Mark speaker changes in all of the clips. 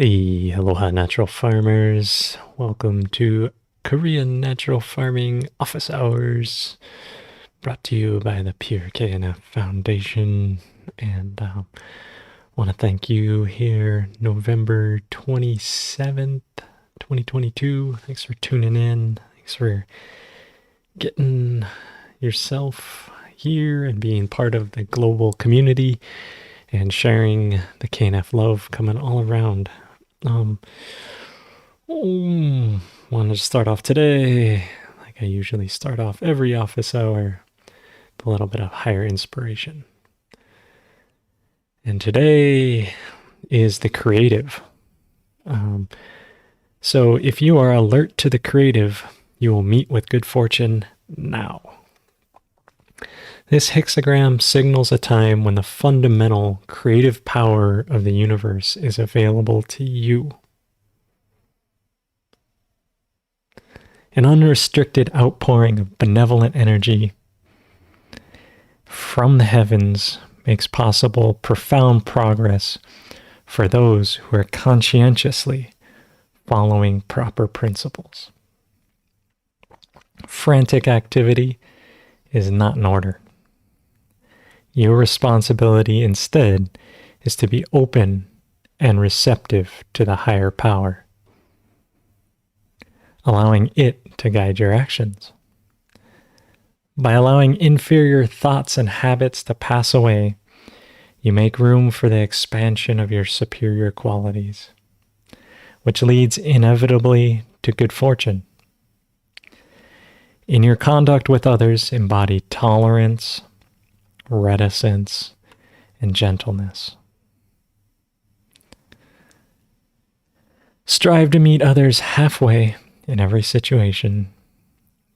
Speaker 1: Hey, aloha natural farmers. Welcome to Korean Natural Farming Office Hours, brought to you by the Pure KNF Foundation. And want to thank you here, November 27th, 2022. Thanks for tuning in. Thanks for getting yourself here and being part of the global community and sharing the KNF love coming all around. Wanted to start off today, like I usually start off every office hour, with a little bit of higher inspiration. And today is the creative. So if you are alert to the creative, you will meet with good fortune now. This hexagram signals a time when the fundamental creative power of the universe is available to you. An unrestricted outpouring of benevolent energy from the heavens makes possible profound progress for those who are conscientiously following proper principles. Frantic activity is not in order. Your responsibility instead is to be open and receptive to the higher power, allowing it to guide your actions. By allowing inferior thoughts and habits to pass away, you make room for the expansion of your superior qualities, which leads inevitably to good fortune. In your conduct with others, embody tolerance, reticence, and gentleness. Strive to meet others halfway in every situation.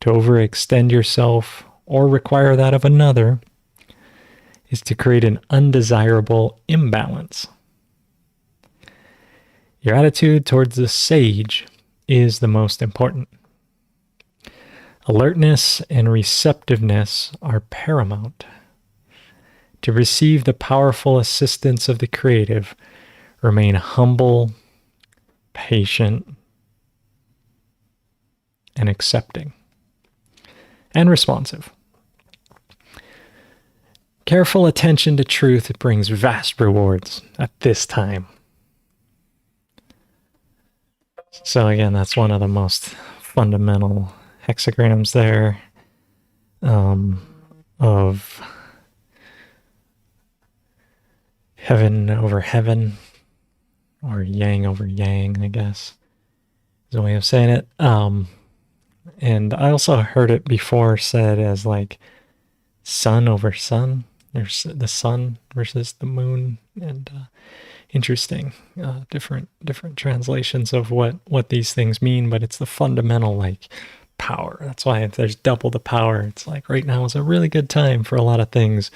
Speaker 1: To overextend yourself or require that of another is to create an undesirable imbalance. Your attitude towards the sage is the most important. Alertness and receptiveness are paramount. To receive the powerful assistance of the creative, remain humble, patient, and accepting, and responsive. Careful attention to truth brings vast rewards at this time. So again, that's one of the most fundamental hexagrams there of heaven over heaven, or yang over yang, I guess, is a way of saying it. And I also heard it before said as like sun over sun. There's the sun versus the moon, and interesting, different translations of what these things mean, but it's the fundamental like power. That's why if there's double the power, it's like right now is a really good time for a lot of things.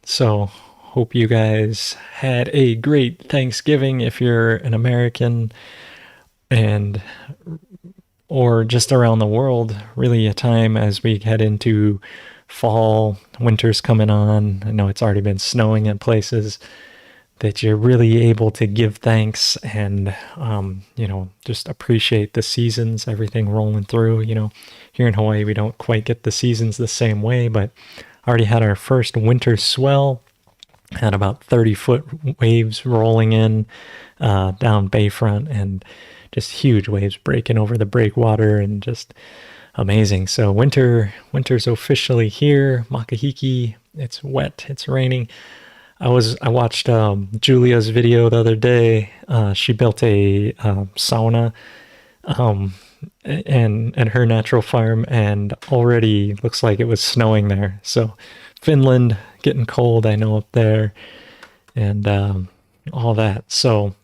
Speaker 1: So hope you guys had a great Thanksgiving if you're an American, and or just around the world. Really a time as we head into fall, winter's coming on. I know it's already been snowing in places, that you're really able to give thanks and, just appreciate the seasons, everything rolling through. Here in Hawaii, we don't quite get the seasons the same way, but already had our first winter swell. Had about 30-foot waves rolling in down Bayfront, and just huge waves breaking over the breakwater, and just amazing. So winter's officially here. Makahiki, it's wet, it's raining. I watched Julia's video the other day. She built a sauna and her natural farm, and already looks like it was snowing there. So Finland getting cold, I know, up there, and all that. So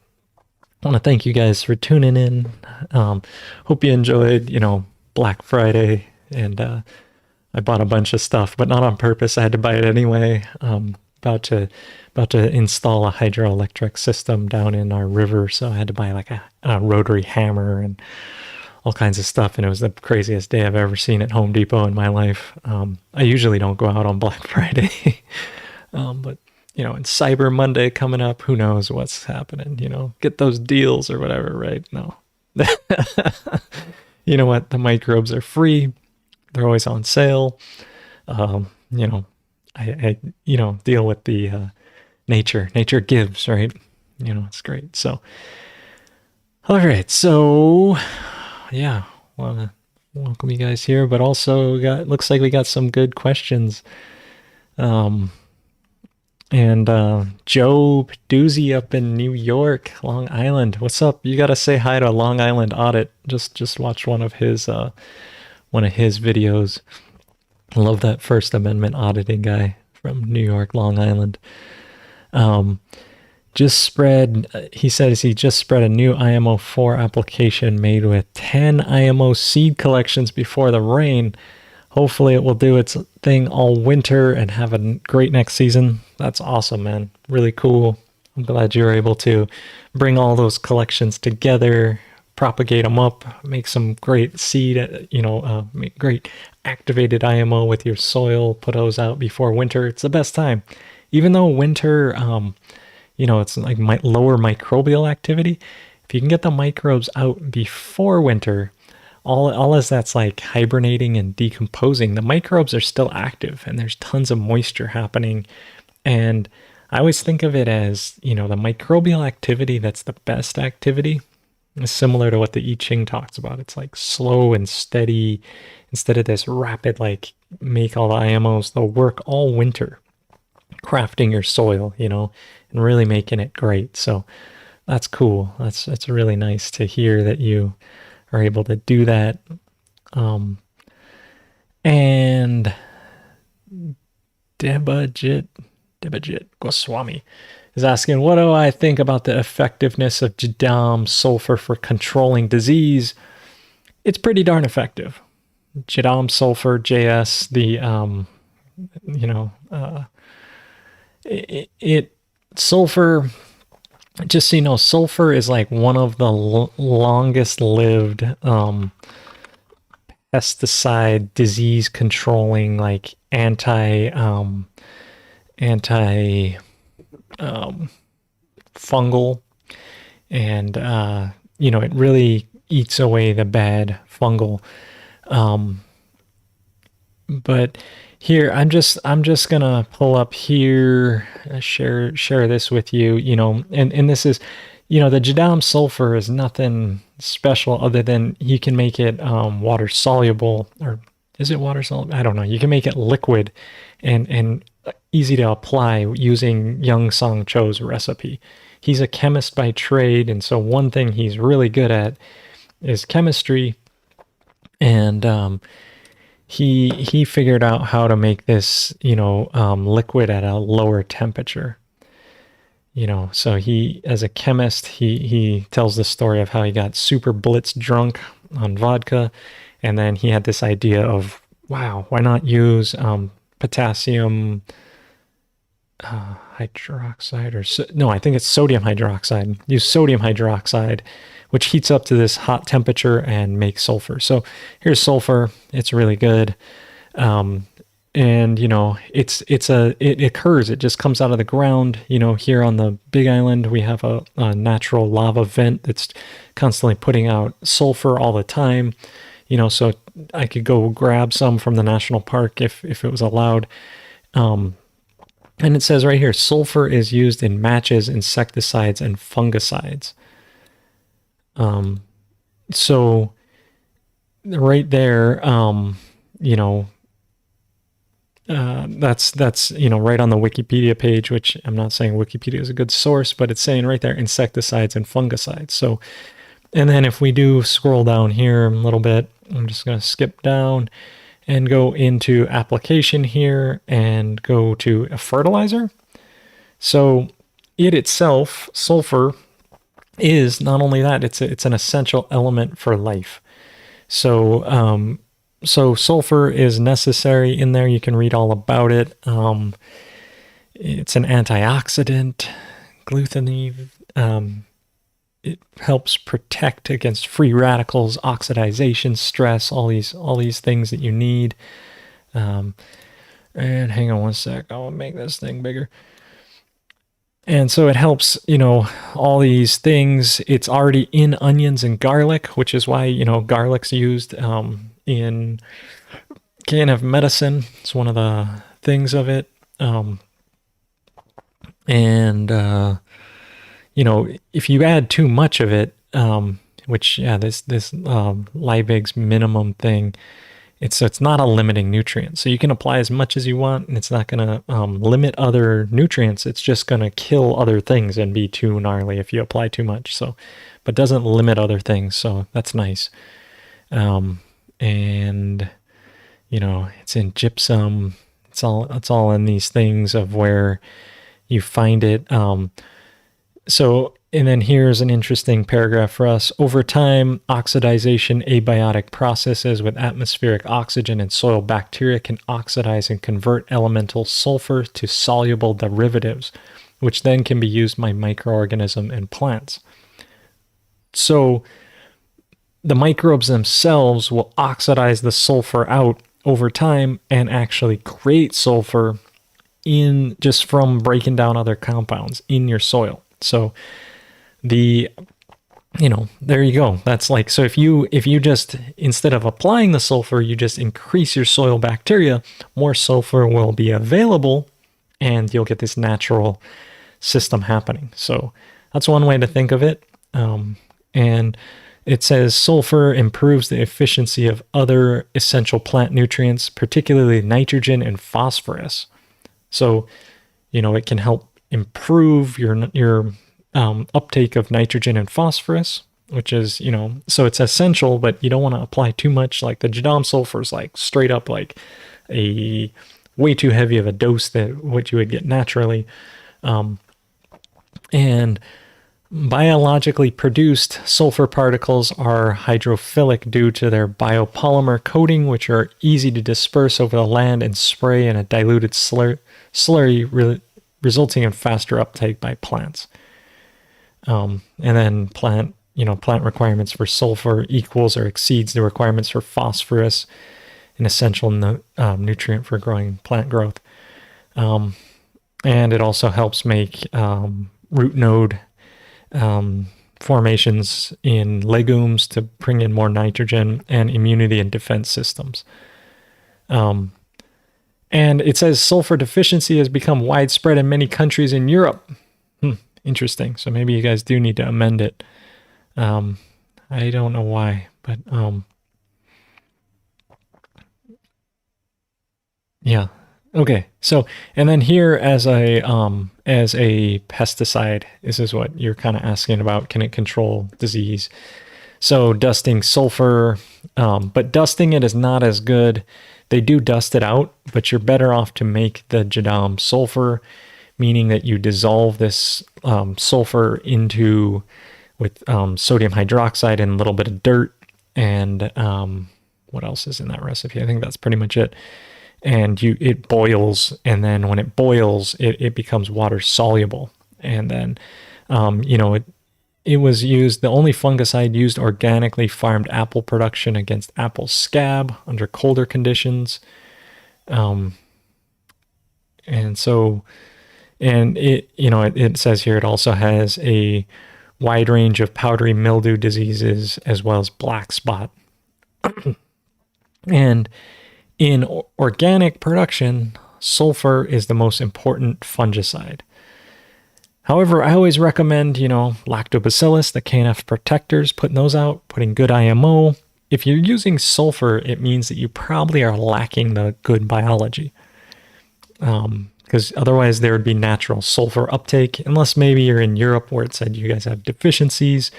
Speaker 1: I want to thank you guys for tuning in. Hope you enjoyed, Black Friday, and I bought a bunch of stuff, but not on purpose. I had to buy it anyway. About to install a hydroelectric system down in our river, so I had to buy like a rotary hammer and all kinds of stuff, and it was the craziest day I've ever seen at Home Depot in my life. I usually don't go out on Black Friday, but and Cyber Monday coming up. Who knows what's happening? Get those deals or whatever, right? No. You know what? The microbes are free. They're always on sale. Um, you know, I deal with the nature. Nature gives, right? It's great. So, all right. So, yeah, want to welcome you guys here, but also looks like we got some good questions. And Joe Doozy up in New York, Long Island. What's up? You got to say hi to Long Island Audit. Just watch one of his videos. I love that First Amendment auditing guy from New York, Long Island. He says he just spread a new IMO 4 application made with 10 IMO seed collections before the rain. Hopefully it will do its thing all winter and have a great next season. That's awesome, man. Really cool. I'm glad you were able to bring all those collections together, propagate them up, make some great seed, make great activated IMO with your soil, put those out before winter. It's the best time. Even though winter, it's like lower microbial activity. If you can get the microbes out before winter, all as that's like hibernating and decomposing, the microbes are still active and there's tons of moisture happening. And I always think of it as, the microbial activity that's the best activity is similar to what the I Ching talks about. It's like slow and steady instead of this rapid, like make all the IMOs. They'll work all winter crafting your soil, and really making it great. So that's cool. It's really nice to hear that you are able to do that. And Debajit Goswami is asking, what do I think about the effectiveness of JADAM sulfur for controlling disease? It's pretty darn effective. JADAM sulfur, JS, sulfur, just so you know, sulfur is like one of the longest lived pesticide disease controlling, like anti fungal, and it really eats away the bad fungal. But here I'm just gonna pull up here, share this with you, and this is, the JADAM sulfur is nothing special other than you can make it water soluble, or is it water soluble? I don't know. You can make it liquid and easy to apply using Young Song Cho's recipe. He's a chemist by trade, and so one thing he's really good at is chemistry, and he figured out how to make this, liquid at a lower temperature. So he, as a chemist, he tells the story of how he got super blitz drunk on vodka, and then he had this idea of, wow, why not use potassium hydroxide, I think it's sodium hydroxide. Use sodium hydroxide, which heats up to this hot temperature and makes sulfur. So here's sulfur. It's really good. And it occurs. It just comes out of the ground. Here on the Big Island, we have a natural lava vent that's constantly putting out sulfur all the time. So I could go grab some from the national park if it was allowed. And it says right here, sulfur is used in matches, insecticides, and fungicides. So right there, that's right on the Wikipedia page, which I'm not saying Wikipedia is a good source, but it's saying right there, insecticides and fungicides. So, and then if we do scroll down here a little bit, I'm just going to skip down and go into application here and go to a fertilizer. So it itself, sulfur, is not only that, it's an essential element for life. So sulfur is necessary in there. You can read all about it. It's an antioxidant, glutamine. It helps protect against free radicals, oxidization, stress, all these things that you need. And hang on one sec, I'll make this thing bigger. And so it helps, all these things. It's already in onions and garlic, which is why, garlic's used in KNF Medicine. It's one of the things of it. And, if you add too much of it, which, yeah, this Liebig's minimum thing, it's not a limiting nutrient. So you can apply as much as you want, and it's not going to limit other nutrients. It's just going to kill other things and be too gnarly if you apply too much. So, but doesn't limit other things. So that's nice. And it's in gypsum. It's all in these things of where you find it. And then here's an interesting paragraph for us. Over time, oxidization abiotic processes with atmospheric oxygen and soil bacteria can oxidize and convert elemental sulfur to soluble derivatives, which then can be used by microorganisms and plants. So the microbes themselves will oxidize the sulfur out over time and actually create sulfur in just from breaking down other compounds in your soil. So there you go. That's like, so if you just, instead of applying the sulfur, you just increase your soil bacteria, more sulfur will be available and you'll get this natural system happening. So that's one way to think of it. And it says sulfur improves the efficiency of other essential plant nutrients, particularly nitrogen and phosphorus. So, it can help improve your uptake of nitrogen and phosphorus, which is, so it's essential, but you don't want to apply too much. Like the JADAM sulfur is like straight up like a way too heavy of a dose that what you would get naturally. And biologically produced sulfur particles are hydrophilic due to their biopolymer coating, which are easy to disperse over the land and spray in a diluted slurry, resulting in faster uptake by plants. And then plant requirements for sulfur equals or exceeds the requirements for phosphorus, an essential nutrient for growing plant growth. And it also helps make root node formations in legumes to bring in more nitrogen and immunity and defense systems. And it says sulfur deficiency has become widespread in many countries in Europe. Interesting. So maybe you guys do need to amend it. I don't know why, but yeah. Okay. So, and then here as a pesticide, this is what you're kind of asking about. Can it control disease? So dusting sulfur, but dusting it is not as good. They do dust it out, but you're better off to make the JADAM sulfur, meaning that you dissolve this sulfur with sodium hydroxide and a little bit of dirt. And what else is in that recipe? I think that's pretty much it. And it boils, and then when it boils, it becomes water soluble. And then, it was used, the only fungicide used organically farmed apple production against apple scab under colder conditions. And it says here it also has a wide range of powdery mildew diseases as well as black spot. And in organic production, sulfur is the most important fungicide. However, I always recommend, lactobacillus, the KNF protectors, putting those out, putting good IMO. If you're using sulfur, it means that you probably are lacking the good biology. Because otherwise there would be natural sulfur uptake, unless maybe you're in Europe where it said you guys have deficiencies,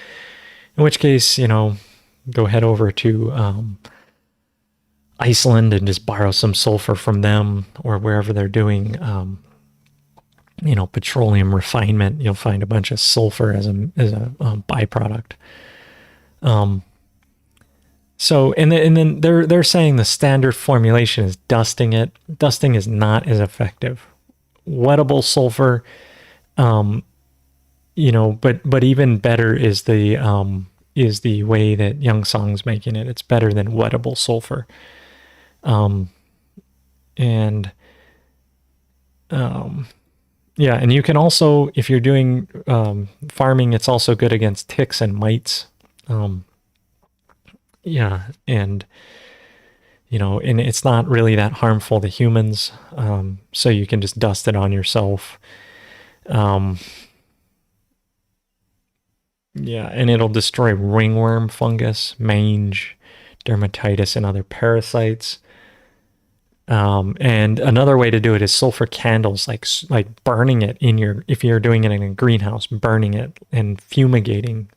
Speaker 1: in which case, go head over to Iceland and just borrow some sulfur from them, or wherever they're doing, petroleum refinement. You'll find a bunch of sulfur as a byproduct. So, and then they're saying the standard formulation is dusting it. Dusting is not as effective. Wettable sulfur, but even better is the way that Youngsong's making it. It's better than wettable sulfur. Yeah, and you can also, if you're doing farming, it's also good against ticks and mites. Um, yeah, and and it's not really that harmful to humans, so you can just dust it on yourself. Um, yeah, and it'll destroy ringworm fungus, mange, dermatitis, and other parasites. And another way to do it is sulfur candles, like burning it in if you're doing it in a greenhouse, burning it and fumigating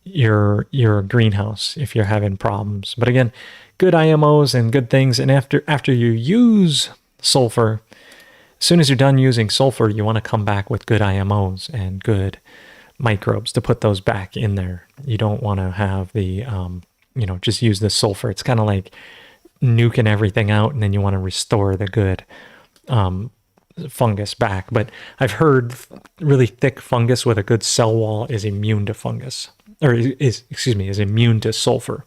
Speaker 1: your greenhouse if you're having problems. But again, good IMOs and good things. And after you use sulfur, as soon as you're done using sulfur, you want to come back with good IMOs and good microbes to put those back in there. You don't want to have the just use the sulfur. It's kind of like nuking everything out, and then you want to restore the good fungus back. But I've heard really thick fungus with a good cell wall is immune to fungus, or is immune to sulfur.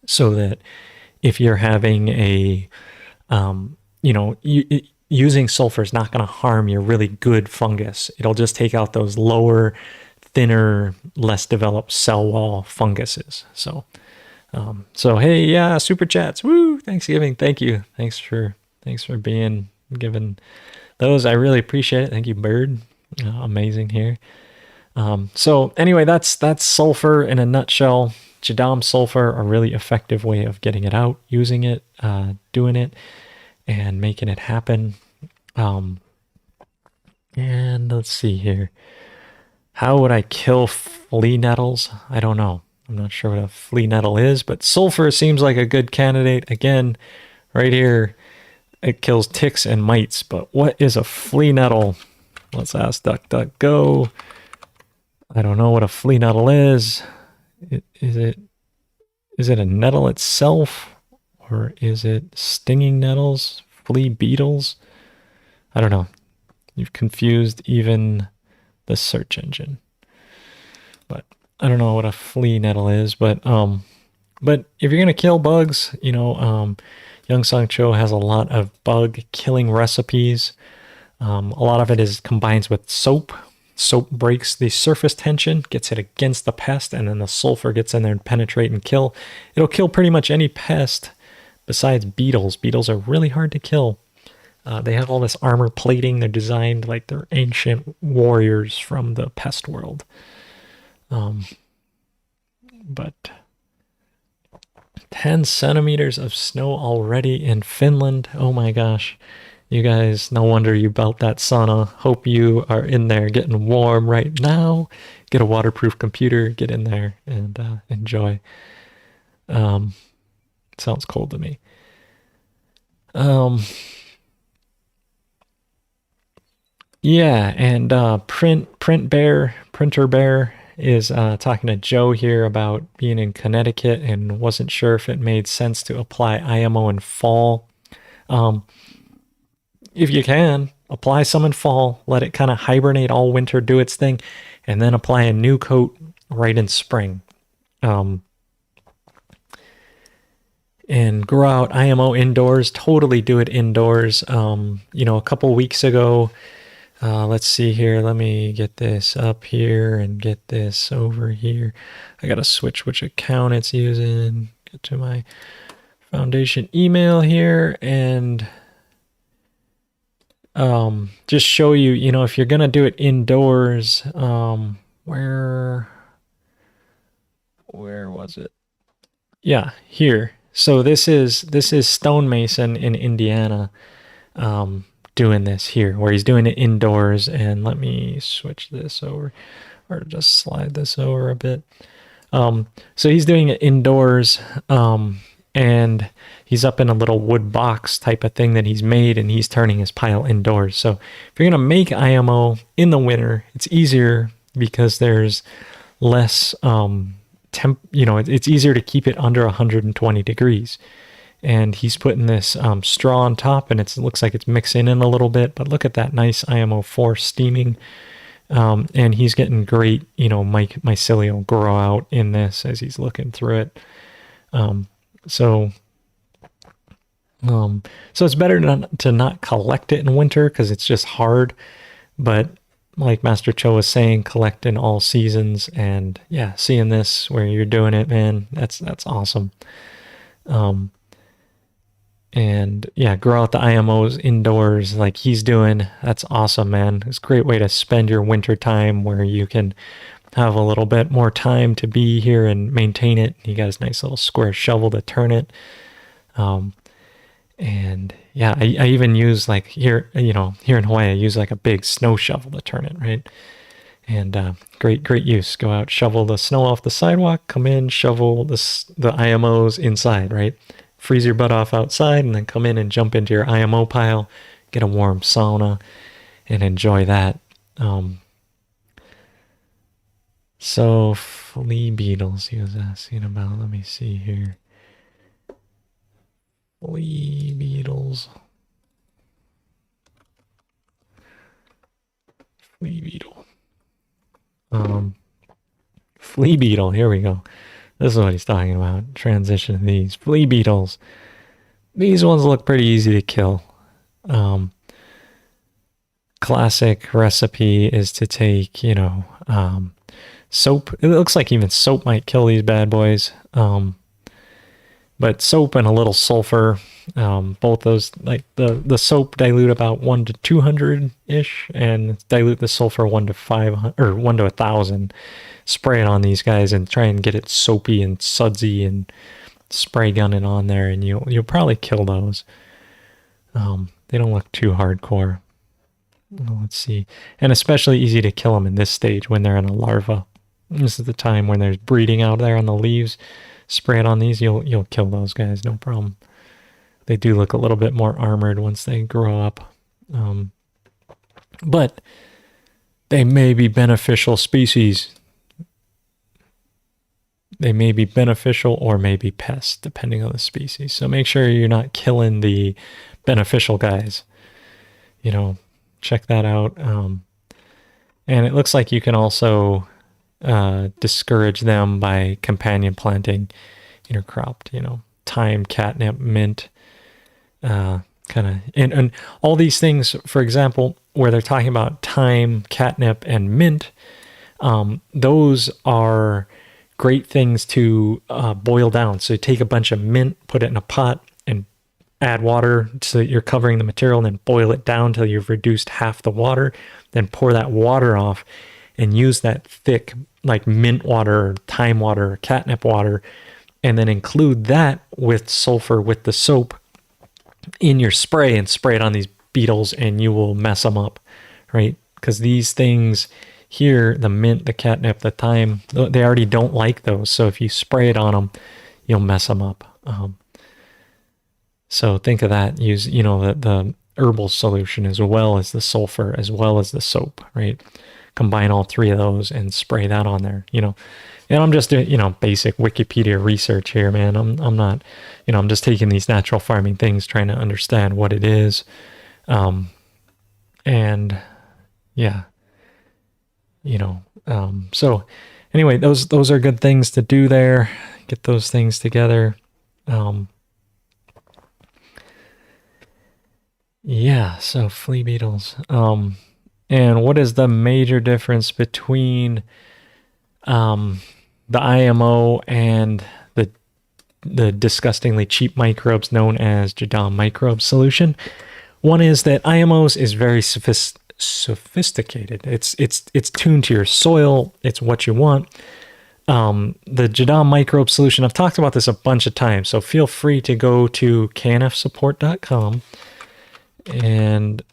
Speaker 1: So that if you're having using sulfur is not going to harm your really good fungus. It'll just take out those lower, thinner, less developed cell wall funguses. So hey, yeah, super chats, woo, Thanksgiving, thank you, thanks for being given those. I really appreciate it. Thank you, Bird. Amazing here. So anyway, that's sulfur in a nutshell. JADAM sulfur, a really effective way of getting it out, using it, doing it, and making it happen. And let's see here. How would I kill flea nettles? I don't know. I'm not sure what a flea nettle is, but sulfur seems like a good candidate. Again, right here, it kills ticks and mites. But what is a flea nettle? Let's ask DuckDuckGo. I don't know what a flea nettle is. Is it a nettle itself, or is it stinging nettles, flea beetles? I don't know. You've confused even the search engine. But I don't know what a flea nettle is, but if you're gonna kill bugs, Young Sung Cho has a lot of bug killing recipes. A lot of it combines with soap. Soap breaks the surface tension, gets it against the pest, and then the sulfur gets in there and penetrate and kill. It'll kill pretty much any pest besides beetles. Beetles are really hard to kill. They have all this armor plating. They're designed like they're ancient warriors from the pest world. But 10 centimeters of snow already in Finland. Oh my gosh. You guys, no wonder you built that sauna. Hope you are in there getting warm right now. Get a waterproof computer, get in there and enjoy. Sounds cold to me. Yeah, and Printer Bear is talking to Joe here about being in Connecticut and wasn't sure if it made sense to apply IMO in fall. If you can, apply some in fall, let it kind of hibernate all winter, do its thing, and then apply a new coat right in spring. And grow out IMO indoors, totally do it indoors. A couple weeks ago, let's see here, let me get this up here and get this over here. I gotta switch which account it's using, get to my foundation email here, and just show you, if you're gonna do it indoors, where was it? Yeah, here. So this is Stonemason in Indiana, doing this here, where he's doing it indoors. And let me switch this over, or just slide this over a bit. So he's doing it indoors, and he's up in a little wood box type of thing that he's made, and he's turning his pile indoors. So if you're going to make IMO in the winter, it's easier because there's less it's easier to keep it under 120 degrees. And he's putting this straw on top, and it looks like it's mixing in a little bit, but look at that nice IMO 4 steaming. And he's getting great, mycelial grow out in this as he's looking through it. So So it's better to not collect it in winter because it's just hard. But like Master Cho was saying, collect in all seasons. And yeah, seeing this where you're doing it, man, that's awesome. And yeah, grow out the IMOs indoors like he's doing. That's awesome, man. It's a great way to spend your winter time where you can have a little bit more time to be here and maintain it. He got his nice little square shovel to turn it. And yeah, I even use like here, here in Hawaii, I use like a big snow shovel to turn it, right? And great use. Go out, shovel the snow off the sidewalk, come in, shovel the IMOs inside, right? Freeze your butt off outside and then come in and jump into your IMO pile, get a warm sauna, and enjoy that. So flea beetles he was asking about. Let me see here. Flea beetles. Flea beetle. Flea beetle. Here we go. This is what he's talking about. Transition to these flea beetles. These ones look pretty easy to kill. Classic recipe is to take, soap. It looks like even soap might kill these bad boys. But soap and a little sulfur, both those, like the soap dilute about 1 to 200 ish, and dilute the sulfur 1 to 500 or 1 to 1,000. Spray it on these guys and try and get it soapy and sudsy and spray gun it on there, and you'll probably kill those. They don't look too hardcore. Well, let's see, and especially easy to kill them in this stage when they're in a larva. This is the time when there's breeding out there on the leaves. Spray it on these, you'll kill those guys, no problem. They do look a little bit more armored once they grow up. But they may be beneficial species. They may be beneficial or may be pests, depending on the species. So make sure you're not killing the beneficial guys. Check that out. And it looks like you can also discourage them by companion planting intercropped, thyme, catnip, mint, and all these things, for example, where they're talking about thyme, catnip, and mint, those are great things to boil down. So you take a bunch of mint, put it in a pot, and add water so that you're covering the material, and then boil it down till you've reduced half the water, then pour that water off and use that thick like mint water, or thyme water, or catnip water, and then include that with sulfur with the soap in your spray and spray it on these beetles, and you will mess them up, right? Because these things here, the mint, the catnip, the thyme, they already don't like those. So if you spray it on them, you'll mess them up. So think of that. Use, the herbal solution as well as the sulfur, as well as the soap, right? Combine all three of those and spray that on there, And I'm just doing, basic Wikipedia research here, man. I'm not, I'm just taking these natural farming things, trying to understand what it is. And yeah, so anyway, those are good things to do there. Get those things together. Yeah, so flea beetles. And what is the major difference between the IMO and the disgustingly cheap microbes known as JADAM microbe solution? One is that IMOs is very sophisticated. It's tuned to your soil. It's what you want. The JADAM microbe solution, I've talked about this a bunch of times, so feel free to go to knfsupport.com and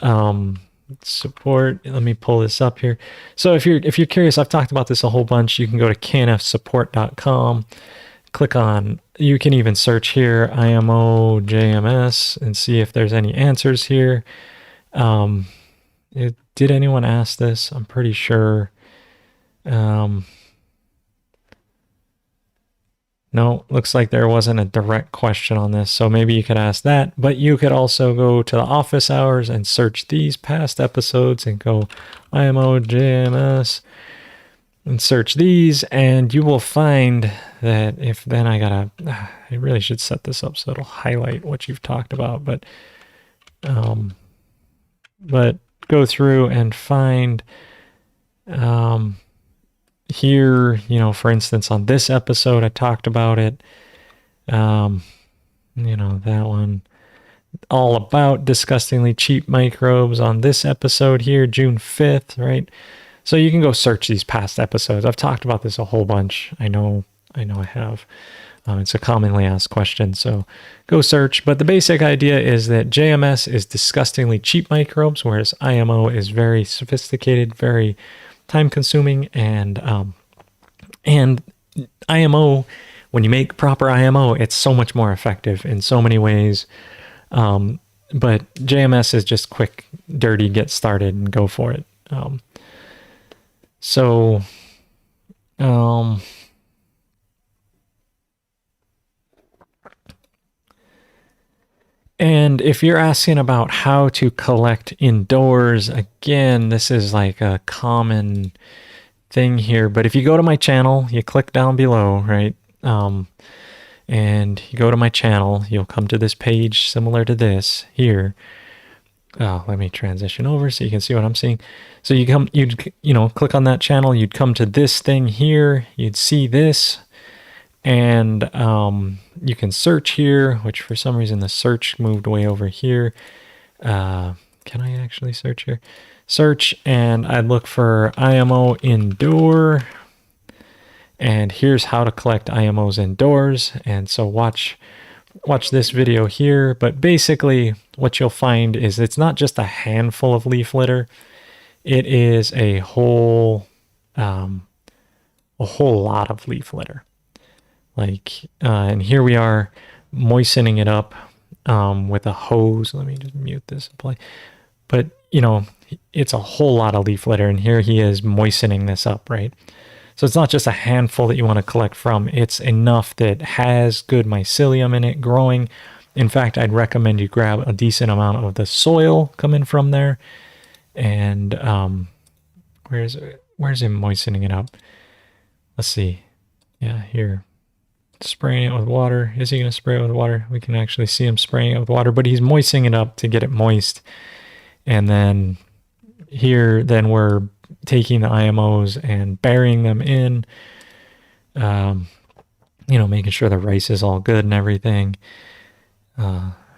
Speaker 1: support. Let me pull this up here. So if you're curious, I've talked about this a whole bunch. You can go to knfsupport.com, click on, you can even search here IMO JMS and see if there's any answers here. Did anyone ask this? I'm pretty sure. No, looks like there wasn't a direct question on this, so maybe you could ask that. But you could also go to the office hours and search these past episodes and go IMO JMS and search these, and you will find that if then I really should set this up so it'll highlight what you've talked about, but go through and find here, for instance, on this episode, I talked about it. That one, all about disgustingly cheap microbes on this episode here, June 5th, right? So you can go search these past episodes. I've talked about this a whole bunch. I know I have. It's a commonly asked question, so go search. But the basic idea is that JMS is disgustingly cheap microbes, whereas IMO is very sophisticated, very time-consuming, and IMO, when you make proper IMO, it's so much more effective in so many ways. But JMS is just quick, dirty, get started and go for it. And if you're asking about how to collect indoors, again, this is like a common thing here. But if you go to my channel, you click down below, right? And you go to my channel, you'll come to this page similar to this here. Let me transition over so you can see what I'm seeing. So you'd click on that channel, you'd come to this thing here, you'd see this, and you can search here, which for some reason the search moved way over here. Can I actually search here? Search, and I'd look for IMO indoor, and here's how to collect IMOs indoors. And so watch this video here, but basically what you'll find is it's not just a handful of leaf litter. It is a whole lot of leaf litter. And here we are moistening it up with a hose. Let me just mute this and play. But, it's a whole lot of leaf litter, and here he is moistening this up, right? So it's not just a handful that you want to collect from. It's enough that has good mycelium in it growing. In fact, I'd recommend you grab a decent amount of the soil coming from there. And where's him moistening it up? Let's see. Yeah, here. Spraying it with water. Is he going to spray it with water? We can actually see him spraying it with water, but he's moistening it up to get it moist. And then here, we're taking the IMOs and burying them in, making sure the rice is all good and everything.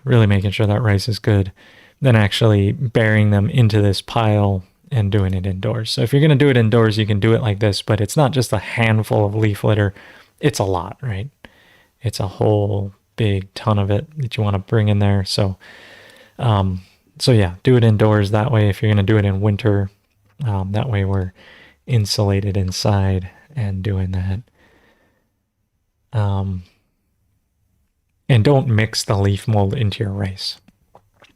Speaker 1: Really making sure that rice is good. Then actually burying them into this pile and doing it indoors. So if you're going to do it indoors, you can do it like this, but it's not just a handful of leaf litter. It's a lot, right? It's a whole big ton of it that you want to bring in there. So yeah, do it indoors. That way, if you're going to do it in winter, that way we're insulated inside and doing that. And don't mix the leaf mold into your rice.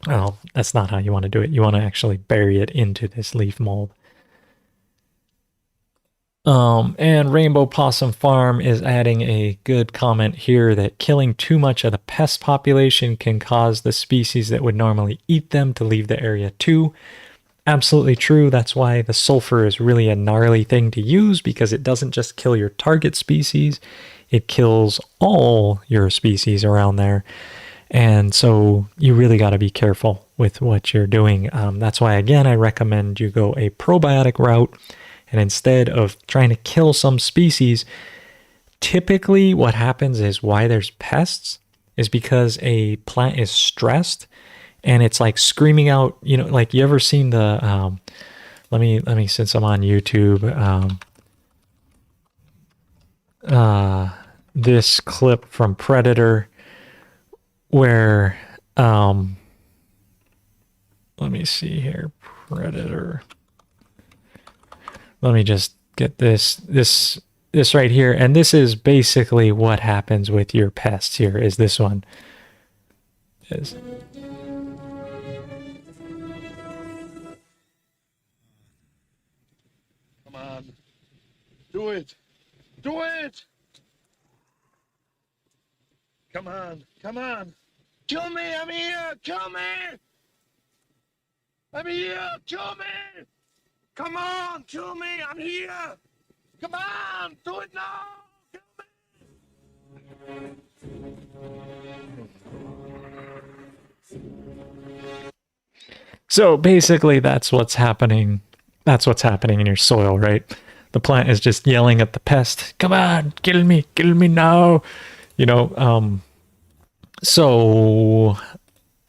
Speaker 1: Well, that's not how you want to do it. You want to actually bury it into this leaf mold. And Rainbow Possum Farm is adding a good comment here that killing too much of the pest population can cause the species that would normally eat them to leave the area too. Absolutely true. That's why the sulfur is really a gnarly thing to use, because it doesn't just kill your target species, it kills all your species around there. And so you really got to be careful with what you're doing. That's why, again, I recommend you go a probiotic route. And instead of trying to kill some species, typically what happens is why there's pests is because a plant is stressed and it's like screaming out, like you ever seen the, let me, since I'm on YouTube, this clip from Predator where, let me see here, Predator. Let me just get this right here. And this is basically what happens with your pests here, is this one.
Speaker 2: Come on. Do it. Do it. Come on. Come on. Kill me. I'm here. Kill me. I'm here. Kill me. Come on, kill me, I'm here! Come on, do it now! Kill me!
Speaker 1: So basically, that's what's happening. That's what's happening in your soil, right? The plant is just yelling at the pest, "Come on, kill me now!" You know. So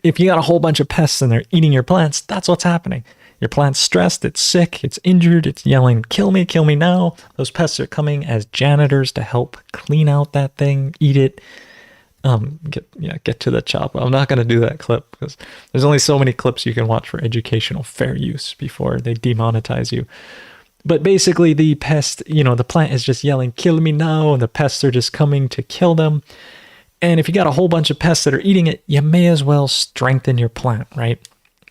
Speaker 1: if you got a whole bunch of pests and they're eating your plants, that's what's happening. Your plant's stressed, it's sick, it's injured, it's yelling, kill me now." Those pests are coming as janitors to help clean out that thing, eat it. Get to the chop. I'm not going to do that clip because there's only so many clips you can watch for educational fair use before they demonetize you. But basically, the pest, the plant is just yelling, "Kill me now," and the pests are just coming to kill them. And if you got a whole bunch of pests that are eating it, you may as well strengthen your plant, right?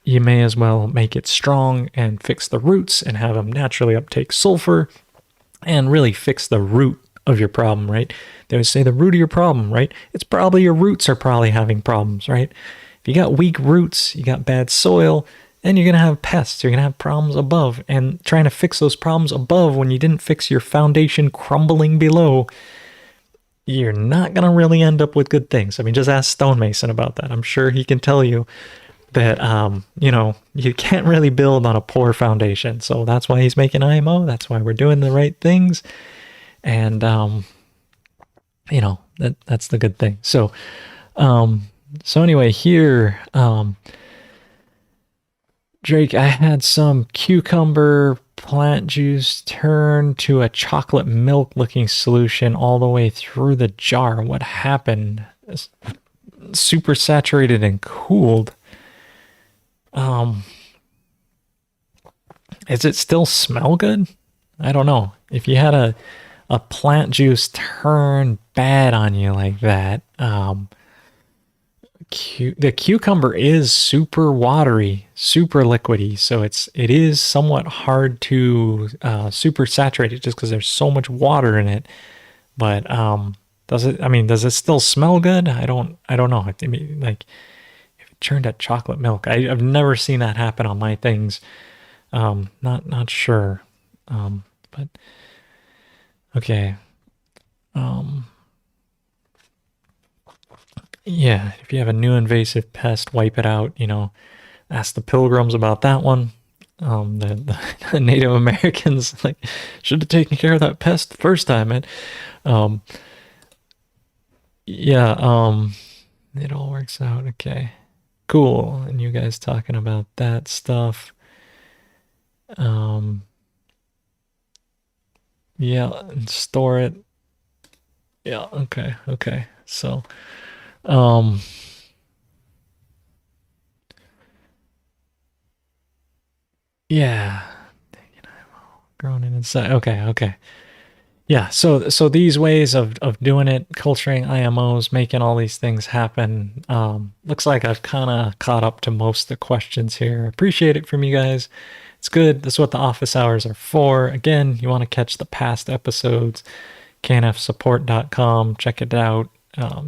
Speaker 1: You may as well make it strong and fix the roots and have them naturally uptake sulfur and really fix the root of your problem, right? They would say the root of your problem, right? It's probably your roots are probably having problems, right? If you got weak roots, you got bad soil, then you're going to have pests. You're going to have problems above. And trying to fix those problems above when you didn't fix your foundation crumbling below, you're not going to really end up with good things. I mean, just ask Stonemason about that. I'm sure he can tell you that, you can't really build on a poor foundation. So that's why he's making IMO. That's why we're doing the right things. And, that's the good thing. So anyway, here, Drake, I had some cucumber plant juice turn to a chocolate milk looking solution all the way through the jar. What happened? It's super saturated and cooled. Does it still smell good? I don't know. If you had a plant juice turn bad on you like that, the cucumber is super watery, super liquidy, so it is somewhat hard to super saturate it just because there's so much water in it. But does it still smell good? I don't know. I mean, like, if it turned to chocolate milk, I've never seen that happen on my things. Not sure. But okay. Yeah, if you have a new invasive pest, wipe it out. Ask the pilgrims about that one. The Native Americans should have taken care of that pest the first time, man. Yeah, it all works out. Okay, cool. And you guys talking about that stuff. Yeah, and store it. Yeah, okay. So, um, yeah, grown in inside. Okay. Yeah, so these ways of doing it, culturing IMOs, making all these things happen, looks like I've kind of caught up to most of the questions here. Appreciate it from you guys. It's good. That's what the office hours are for. Again, you want to catch the past episodes, knfsupport.com. Check it out.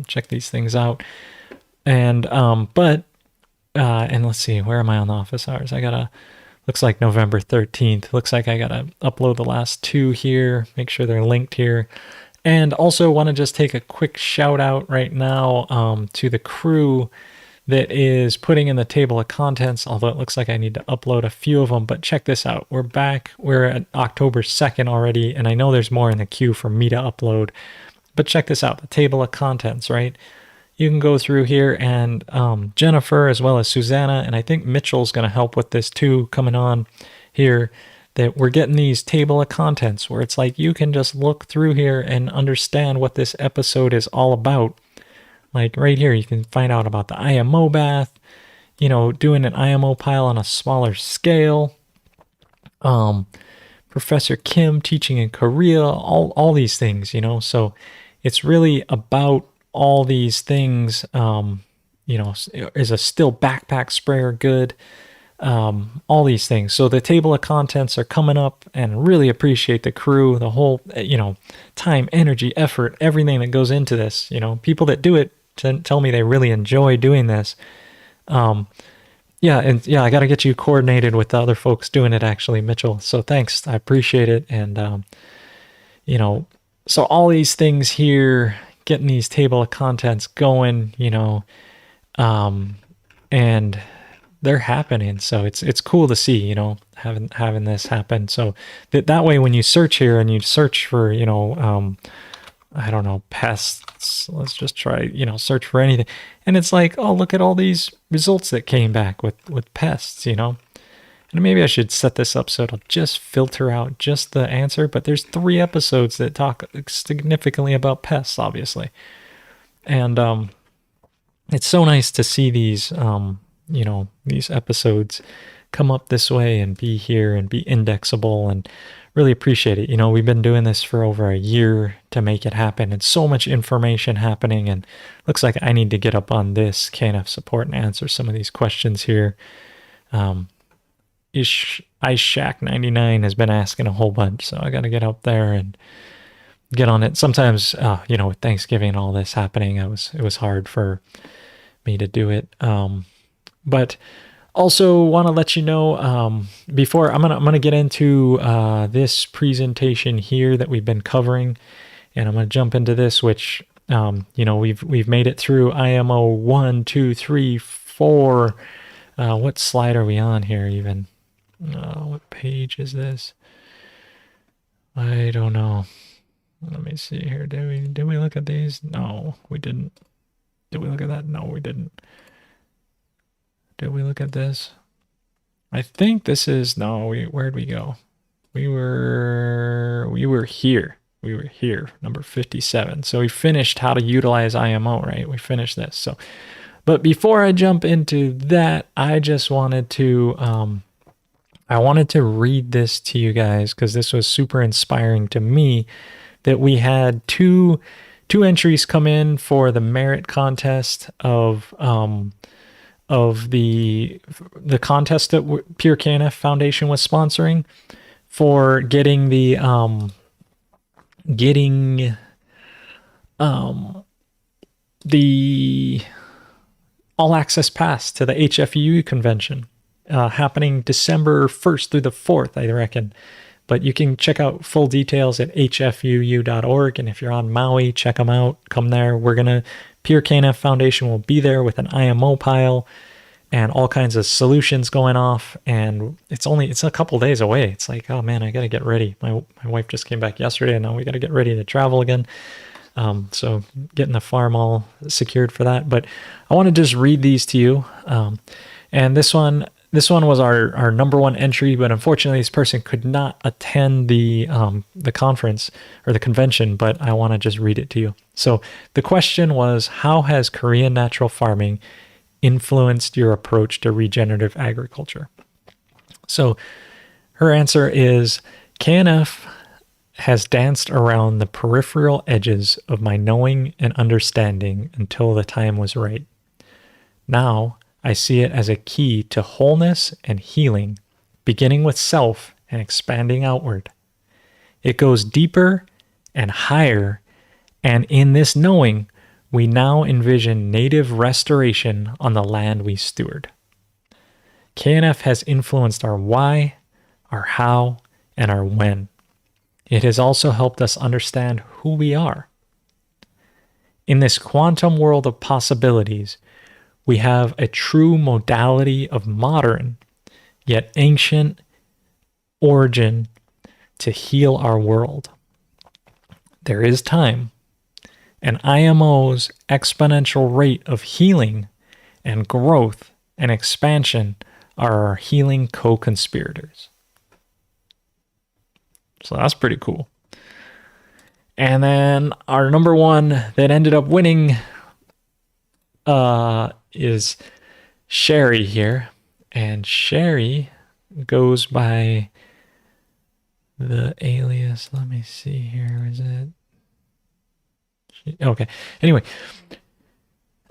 Speaker 1: Check these things out. And and let's see, where am I on the office hours? Looks like November 13th. Looks like I gotta upload the last two here, make sure they're linked here. And also want to just take a quick shout out right now to the crew that is putting in the table of contents, although it looks like I need to upload a few of them. But check this out. We're back. We're at October 2nd already, and I know there's more in the queue for me to upload. But check this out, the table of contents, right? You can go through here, and Jennifer as well as Susanna, and I think Mitchell's going to help with this too, coming on here, that we're getting these table of contents where it's like you can just look through here and understand what this episode is all about. Like right here, you can find out about the IMO bath, doing an IMO pile on a smaller scale. Professor Kim teaching in Korea, all these things, so it's really about all these things. Is a still backpack sprayer good? All these things. So the table of contents are coming up, and really appreciate the crew, the whole, time, energy, effort, everything that goes into this. People that do it tell me they really enjoy doing this. I got to get you coordinated with the other folks doing it, actually, Mitchell. So thanks. I appreciate it. And, so all these things here getting these table of contents going, and they're happening. So it's cool to see, having this happen. So that way, when you search here and you search for, I don't know, pests, let's just try, search for anything. And it's like, oh, look at all these results that came back with pests, And maybe I should set this up so it'll just filter out just the answer. But there's 3 episodes that talk significantly about pests, obviously. And it's so nice to see these, these episodes come up this way and be here and be indexable, and really appreciate it. We've been doing this for over a year to make it happen, and so much information happening, and looks like I need to get up on this KNF support and answer some of these questions here. Ice Shack 99 has been asking a whole bunch, so I got to get up there and get on it. Sometimes, with Thanksgiving and all this happening, it was hard for me to do it. But also want to let you know, before I'm gonna get into this presentation here that we've been covering, and I'm gonna jump into this, which we've made it through IMO 1, 2, 3, 4. What slide are we on here even? What page is this? I don't know. Let me see here. Did we look at these? No, we didn't. Did we look at that? No, we didn't. Did we look at this? I think this is, no, where'd we go? We were here. We were here, number 57. So we finished how to utilize IMO, right? We finished this. So, but before I jump into that, I just wanted to, read this to you guys, because this was super inspiring to me, that we had two entries come in for the merit contest of the contest that Pure KNF Foundation was sponsoring, for getting the all access pass to the HFUU convention, happening December 1st through the 4th, I reckon. But you can check out full details at hfuu.org. And if you're on Maui, check them out. Come there. Pure KNF Foundation will be there with an IMO pile and all kinds of solutions going off. And it's a couple days away. It's like, oh man, I got to get ready. My wife just came back yesterday, and now we got to get ready to travel again. So getting the farm all secured for that. But I want to just read these to you. And this one was our number 1 entry, but unfortunately this person could not attend the conference or the convention, but I want to just read it to you. So the question was, how has Korean natural farming influenced your approach to regenerative agriculture? So her answer is, KNF has danced around the peripheral edges of my knowing and understanding until the time was right. Now, I see it as a key to wholeness and healing, beginning with self and expanding outward. It goes deeper and higher, and in this knowing, we now envision native restoration on the land we steward. KNF has influenced our why, our how, and our when. It has also helped us understand who we are. In this quantum world of possibilities, we have a true modality of modern, yet ancient origin to heal our world. There is time, and IMO's exponential rate of healing and growth and expansion are our healing co-conspirators. So that's pretty cool. And then our number 1 that ended up winning is Sherry here. And Sherry goes by the alias. Let me see here. Is it? Okay. Anyway,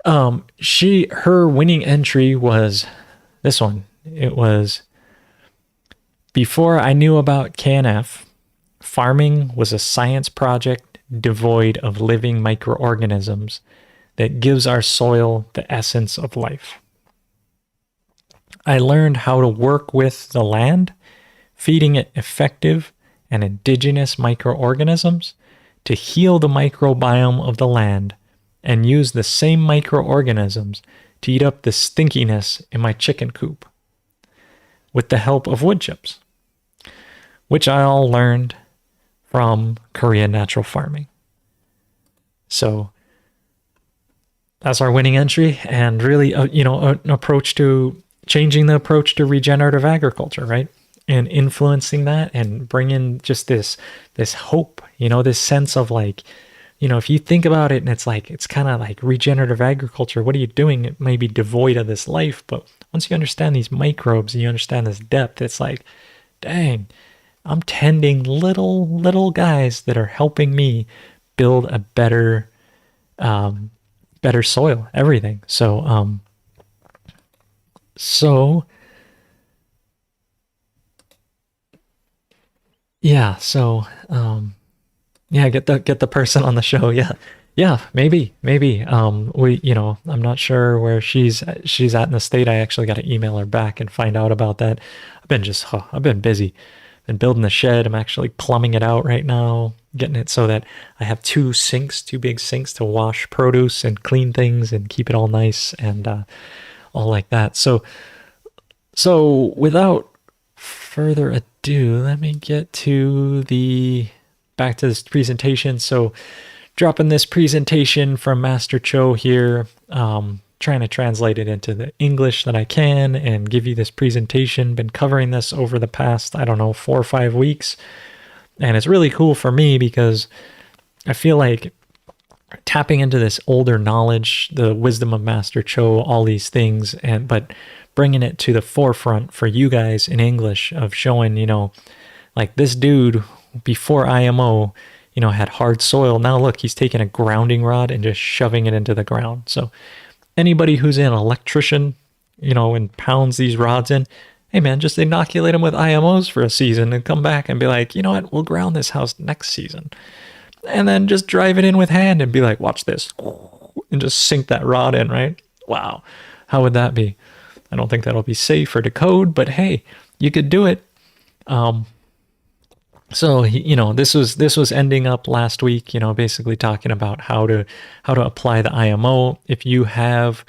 Speaker 1: her winning entry was this one. It was, before I knew about KNF, farming was a science project devoid of living microorganisms that gives our soil the essence of life. I learned how to work with the land, feeding it effective and indigenous microorganisms to heal the microbiome of the land and use the same microorganisms to eat up the stinkiness in my chicken coop with the help of wood chips, which I all learned from Korean natural farming. So that's our winning entry, and really, an approach to changing the approach to regenerative agriculture, right? And influencing that and bringing just this hope, this sense of like, if you think about it and it's kind of like regenerative agriculture, what are you doing? It may be devoid of this life, but once you understand these microbes and you understand this depth, it's like, dang, I'm tending little guys that are helping me build a better soil, everything. So get the person on the show. Yeah, maybe. I'm not sure where she's at in the state. I actually got to email her back and find out about that. I've been busy. Been building the shed. I'm actually plumbing it out right now, getting it so that I have two big sinks to wash produce and clean things and keep it all nice and all like that. So without further ado, let me get back to this presentation. So dropping this presentation from Master Cho here, trying to translate it into the English that I can and give you this presentation. Been covering this over the past, 4 or 5 weeks. And it's really cool for me because I feel like tapping into this older knowledge, the wisdom of Master Cho, all these things, but bringing it to the forefront for you guys in English of showing, like this dude before IMO, had hard soil. Now look, he's taking a grounding rod and just shoving it into the ground. So anybody who's an electrician, and pounds these rods in, hey man, just inoculate them with IMOs for a season and come back and be like, you know what, we'll ground this house next season. And then just drive it in with hand and be like, watch this. And just sink that rod in, right? Wow. How would that be? I don't think that'll be safe or decode, but hey, you could do it. So this was ending up last week, basically talking about how to apply the IMO. If you have,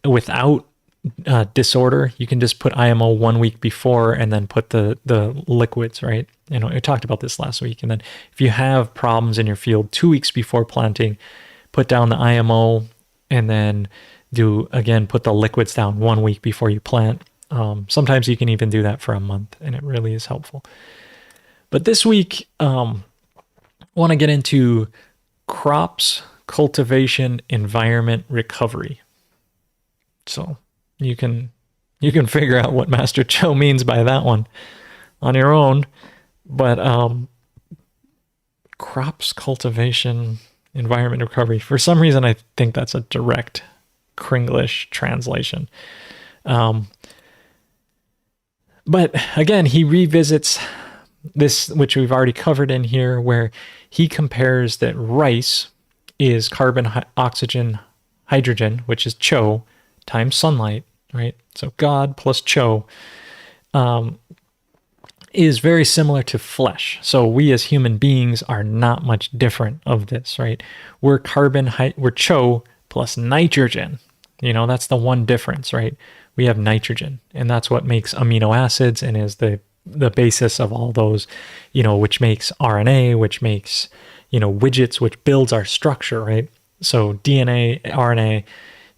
Speaker 1: without disorder, you can just put IMO 1 week before and then put the liquids, right? I talked about this last week. And then if you have problems in your field 2 weeks before planting, put down the IMO and then put the liquids down 1 week before you plant. Sometimes you can even do that for a month, and it really is helpful. But this week, I want to get into crops, cultivation, environment, recovery. So you can figure out what Master Cho means by that one on your own. But crops, cultivation, environment, recovery. For some reason, I think that's a direct Kringlish translation. But again, he revisits this, which we've already covered in here, where he compares that rice is carbon, oxygen, hydrogen, which is Cho, times sunlight, right? So God plus Cho is very similar to flesh. So we as human beings are not much different of this, right? We're Cho plus nitrogen. That's the one difference, right? We have nitrogen, and that's what makes amino acids and is the basis of all those, which makes RNA, which makes, widgets, which builds our structure, right? So DNA, RNA,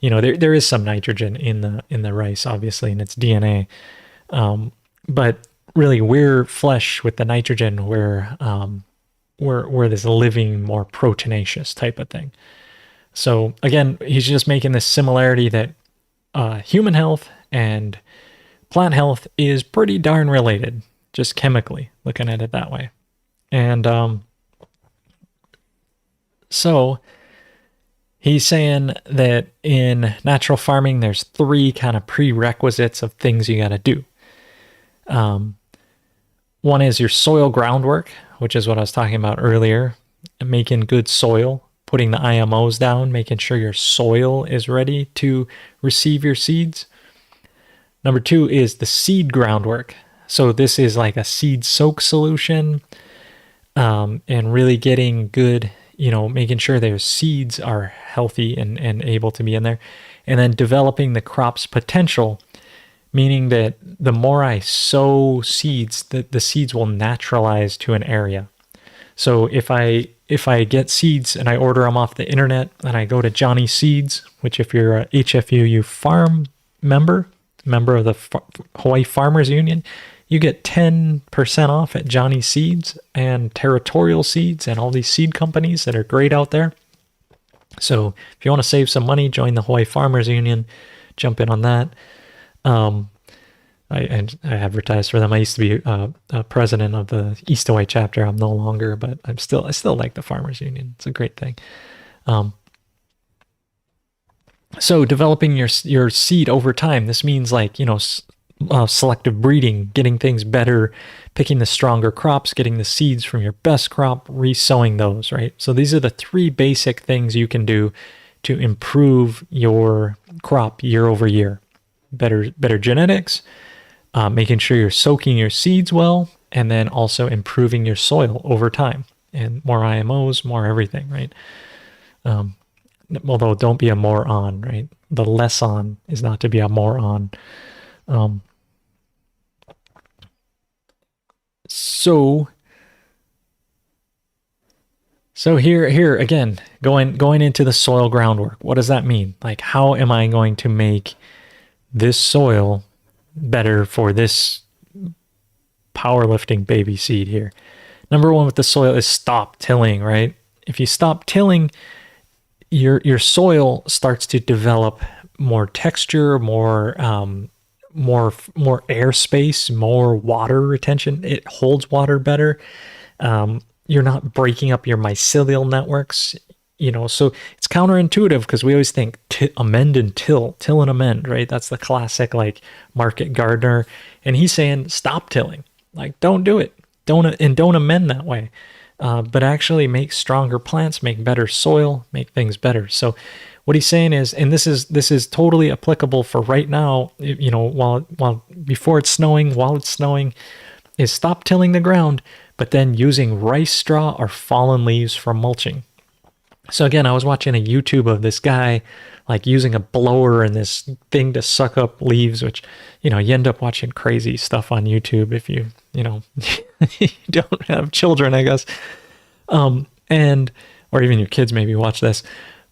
Speaker 1: there is some nitrogen in the rice, obviously, and it's DNA. But really, we're flesh with the nitrogen. We're this living, more proteinaceous type of thing. So again, he's just making this similarity that human health and plant health is pretty darn related, just chemically, looking at it that way. And so he's saying that in natural farming, there's 3 kind of prerequisites of things you got to do. One is your soil groundwork, which is what I was talking about earlier, making good soil, putting the IMOs down, making sure your soil is ready to receive your seeds. Number 2 is the seed groundwork. So this is like a seed soak solution, and really getting good, making sure their seeds are healthy and able to be in there. And then developing the crop's potential, meaning that the more I sow seeds, the seeds will naturalize to an area. So if I get seeds and I order them off the internet and I go to Johnny Seeds, which if you're a HFUU farm member of the Hawaii Farmers Union, you get 10% off at Johnny Seeds and Territorial Seeds and all these seed companies that are great out there. So if you want to save some money, join the Hawaii Farmers Union, jump in on that. I advertise for them. I used to be a president of the East Hawaii chapter. I'm no longer, but I still like the Farmers Union. It's a great thing. So developing your seed over time. This means like selective breeding, getting things better, picking the stronger crops, getting the seeds from your best crop, resowing those. Right. So these are the 3 basic things you can do to improve your crop year over year. Better genetics. Making sure you're soaking your seeds well, and then also improving your soil over time, and more IMOs, more everything, right? Although don't be a moron, right? The lesson is not to be a moron. So here again, going into the soil groundwork. What does that mean? Like, how am I going to make this soil better for this powerlifting baby seed here? Number 1 with the soil is stop tilling, right? If you stop tilling, your soil starts to develop more texture, more airspace, more water retention. It holds water better. You're not breaking up your mycelial networks. So it's counterintuitive because we always think amend and till and amend, right? That's the classic like market gardener. And he's saying stop tilling, like don't do it, don't amend that way, but actually make stronger plants, make better soil, make things better. So what he's saying is, and this is totally applicable for right now, while before it's snowing, while it's snowing, is stop tilling the ground, but then using rice straw or fallen leaves for mulching. So again, I was watching a YouTube of this guy like using a blower and this thing to suck up leaves, which, you end up watching crazy stuff on YouTube if you you don't have children, I guess. Or even your kids maybe watch this.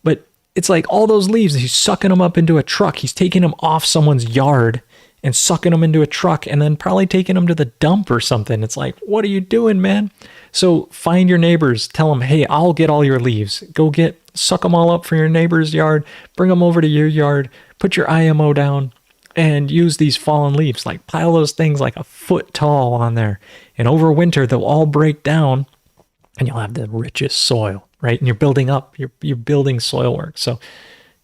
Speaker 1: But it's like all those leaves, he's sucking them up into a truck. He's taking them off someone's yard and sucking them into a truck and then probably taking them to the dump or something. It's like, what are you doing, man? So find your neighbors, tell them, hey, I'll get all your leaves. Suck them all up from your neighbor's yard, bring them over to your yard, put your IMO down, and use these fallen leaves. Like pile those things like a foot tall on there. And over winter, they'll all break down and you'll have the richest soil, right? And you're building up, you're building soil work. So,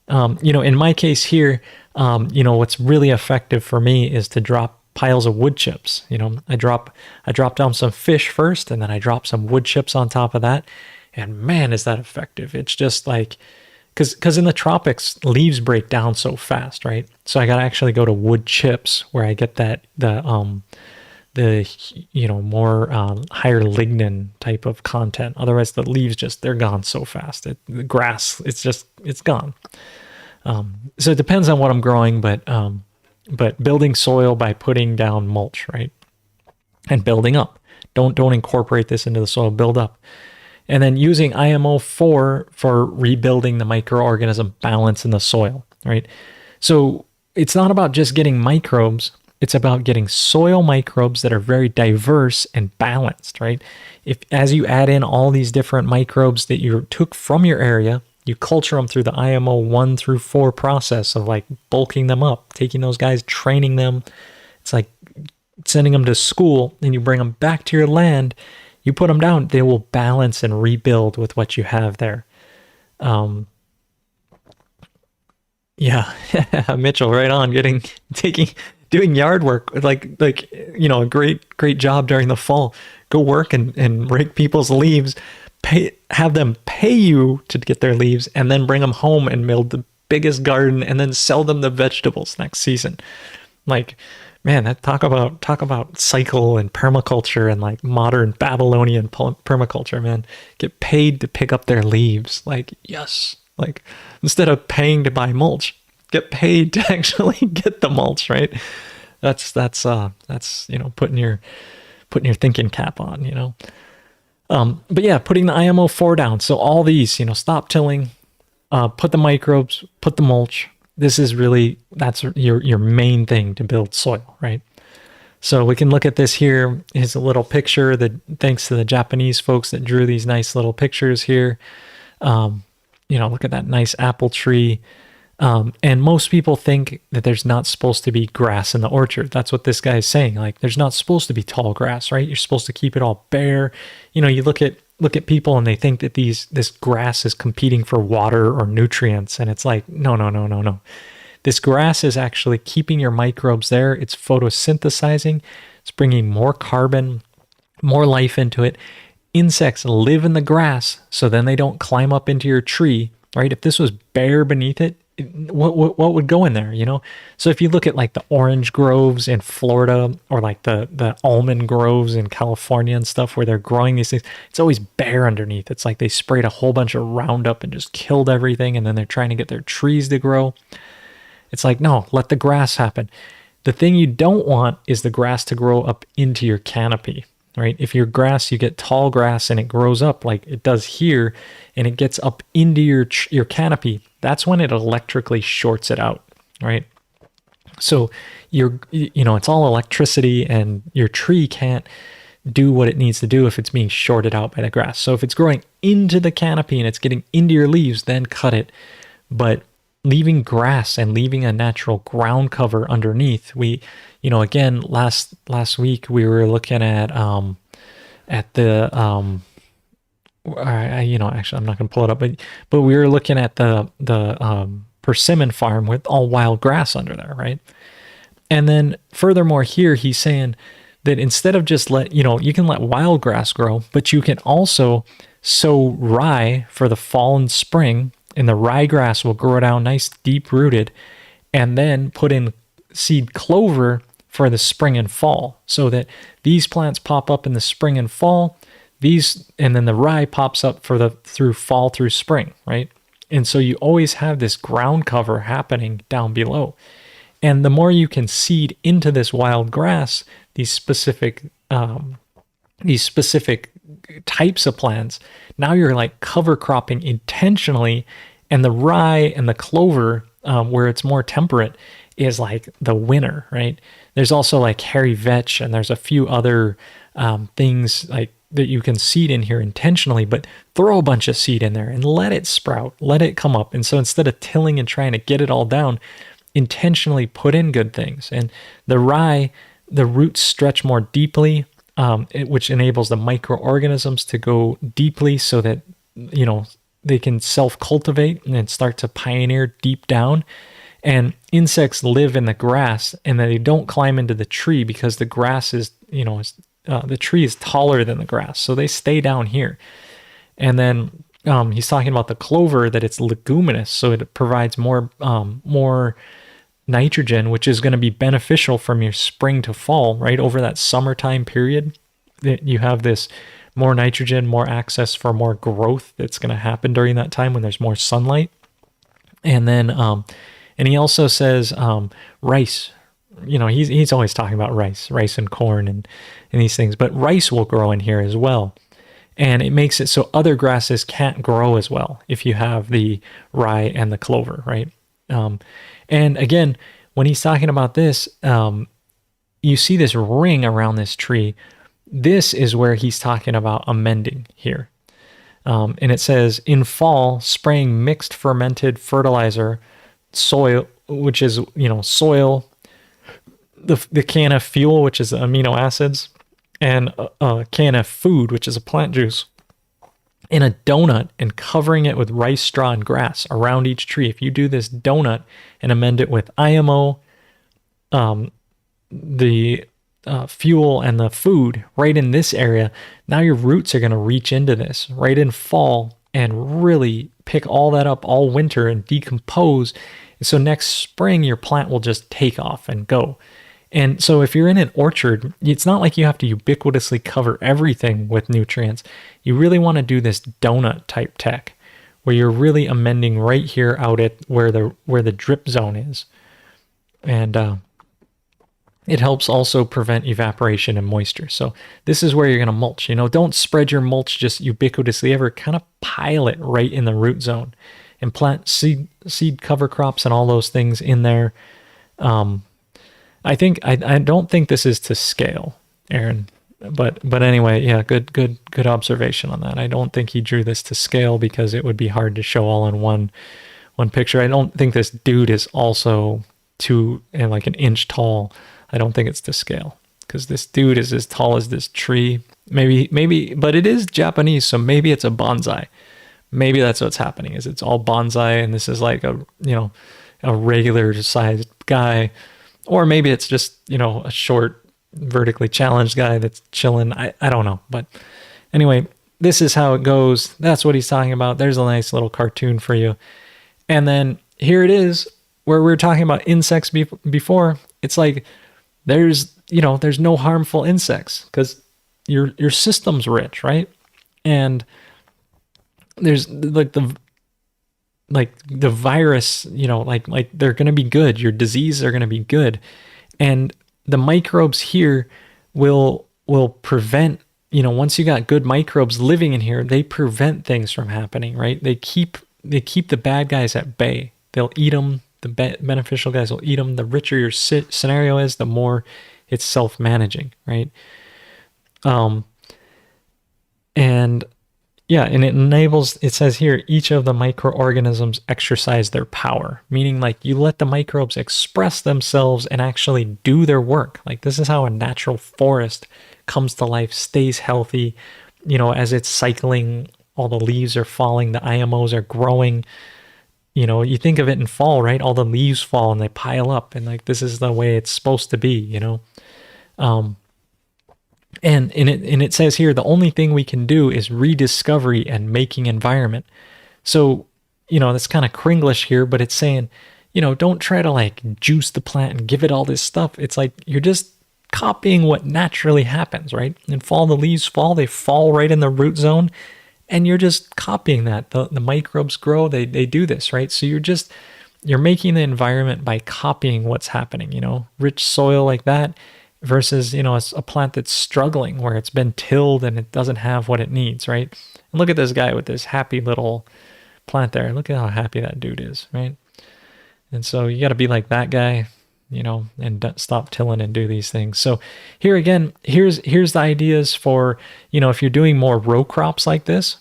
Speaker 1: in my case here, what's really effective for me is to drop piles of wood chips. I drop down some fish first, and then I drop some wood chips on top of that. And man, is that effective. It's just like, because in the tropics, leaves break down so fast, right? So I got to actually go to wood chips where I get the more higher lignin type of content. Otherwise, the leaves they're gone so fast. The grass, it's gone. So it depends on what I'm growing, but building soil by putting down mulch, right? And building up. Don't incorporate this into the soil, build up. And then using IMO for rebuilding the microorganism balance in the soil, right? So it's not about just getting microbes. It's about getting soil microbes that are very diverse and balanced, right? As you add in all these different microbes that you took from your area, you culture them through the IMO 1 through 4 process of like bulking them up, taking those guys, training them. It's like sending them to school, and you bring them back to your land. You put them down, they will balance and rebuild with what you have there. Yeah, Mitchell, right on. Doing yard work, like a great job during the fall. Go work and rake people's leaves. Have them pay you to get their leaves, and then bring them home and build the biggest garden, and then sell them the vegetables next season. Like, Man, that talk about cycle and permaculture and like modern Babylonian permaculture, man. Get paid to pick up their leaves. Like, yes. Like instead of paying to buy mulch, get paid to actually get the mulch, right? That's putting your thinking cap on, But yeah, putting the IMO 4 down. So all these, stop tilling, put the microbes, put the mulch. This is really, that's your main thing to build soil, right? So we can look at this here. Here's a little picture that thanks to the Japanese folks that drew these nice little pictures here. Look at that nice apple tree. And most people think that there's not supposed to be grass in the orchard. That's what this guy is saying. Like there's not supposed to be tall grass, right? You're supposed to keep it all bare. You look at people and they think that this grass is competing for water or nutrients, and it's like no, no, no, no, no. This grass is actually keeping your microbes there. It's photosynthesizing. It's bringing more carbon, more life into it. Insects live in the grass, so then they don't climb up into your tree, right? If this was bare beneath it, what would go in there, So if you look at like the orange groves in Florida or like the almond groves in California and stuff where they're growing these things, it's always bare underneath. It's like they sprayed a whole bunch of Roundup and just killed everything, and then they're trying to get their trees to grow. It's like, no, let the grass happen. The thing you don't want is the grass to grow up into your canopy, right? If your grass, you get tall grass and it grows up like it does here, and it gets up into your canopy, that's when it electrically shorts it out, right? So it's all electricity, and your tree can't do what it needs to do if it's being shorted out by the grass. So if it's growing into the canopy and it's getting into your leaves, then cut it. But leaving grass and leaving a natural ground cover underneath, again, last week we were looking at the actually I'm not going to pull it up, but we were looking at the persimmon farm with all wild grass under there, right? And then furthermore here, he's saying that instead of just you can let wild grass grow, but you can also sow rye for the fall and spring, and the ryegrass will grow down nice, deep rooted, and then put in seed clover for the spring and fall, so that these plants pop up in the spring and fall. And then the rye pops up through fall through spring, right? And so you always have this ground cover happening down below. And the more you can seed into this wild grass, these specific types of plants, now you're like cover cropping intentionally. And the rye and the clover, where it's more temperate, is like the winner, right? There's also like hairy vetch, and there's a few other things like that you can seed in here intentionally, but throw a bunch of seed in there and let it sprout, let it come up. And so instead of tilling and trying to get it all down, intentionally put in good things. And the rye, the roots stretch more deeply, which enables the microorganisms to go deeply so that, they can self-cultivate and start to pioneer deep down. And insects live in the grass, and they don't climb into the tree because the grass is, the tree is taller than the grass. So they stay down here. And then he's talking about the clover, that it's leguminous. So it provides more nitrogen, which is going to be beneficial from your spring to fall, right? Over that summertime period, that you have this more nitrogen, more access for more growth that's going to happen during that time when there's more sunlight. And then, and he also says rice. He's always talking about rice and corn and these things, but rice will grow in here as well. And it makes it so other grasses can't grow as well if you have the rye and the clover, right? And again, when he's talking about this, you see this ring around this tree. This is where he's talking about amending here. And it says, in fall, spraying mixed fermented fertilizer, soil, which is, soil, the KNF fuel, which is amino acids, and KNF food, which is a plant juice, in a donut, and covering it with rice straw and grass around each tree. If you do this donut and amend it with IMO, the fuel and the food right in this area, now your roots are going to reach into this right in fall and really pick all that up all winter and decompose. So next spring, your plant will just take off and go. And so if you're in an orchard, it's not like you have to ubiquitously cover everything with nutrients. You really want to do this donut type tech where you're really amending right here out at where the drip zone is. And it helps also prevent evaporation and moisture. So this is where you're going to mulch. Don't spread your mulch just ubiquitously ever. Kind of pile it right in the root zone and plant seed cover crops and all those things in there. I don't think this is to scale, Aaron. But anyway, yeah, good observation on that. I don't think he drew this to scale because it would be hard to show all in one picture. I don't think this dude is also like an inch tall. I don't think it's to scale because this dude is as tall as this tree. Maybe, but it is Japanese, so maybe it's a bonsai. Maybe that's what's happening. Is it's all bonsai, and this is like a regular sized guy, or maybe it's just a short, vertically challenged guy that's chilling. I don't know, but anyway, this is how it goes. That's what he's talking about. There's a nice little cartoon for you, and then here it is where we were talking about insects before. It's like there's no harmful insects because your system's rich, right? And there's like the virus, like they're going to be good. Your diseases are going to be good. And the microbes here will prevent, once you got good microbes living in here, they prevent things from happening, right? They keep the bad guys at bay. They'll eat them. The beneficial guys will eat them. The richer your scenario is, the more it's self-managing, right? And yeah, and it enables, it says here, each of the microorganisms exercise their power, meaning like you let the microbes express themselves and actually do their work. Like this is how a natural forest comes to life, stays healthy, as it's cycling, all the leaves are falling, the IMOs are growing. You think of it in fall, right? All the leaves fall and they pile up, and like this is the way it's supposed to be, And it says here, the only thing we can do is rediscovery and making environment. So, that's kind of Kringlish here, but it's saying, don't try to like juice the plant and give it all this stuff. It's like you're just copying what naturally happens, right? In fall, the leaves fall, they fall right in the root zone, and you're just copying that. The microbes grow, they do this, right? So you're making the environment by copying what's happening, rich soil like that. Versus, a plant that's struggling where it's been tilled and it doesn't have what it needs, right? And look at this guy with this happy little plant there. Look at how happy that dude is, right? And so you got to be like that guy, and stop tilling and do these things. So here again, here's the ideas for, if you're doing more row crops like this,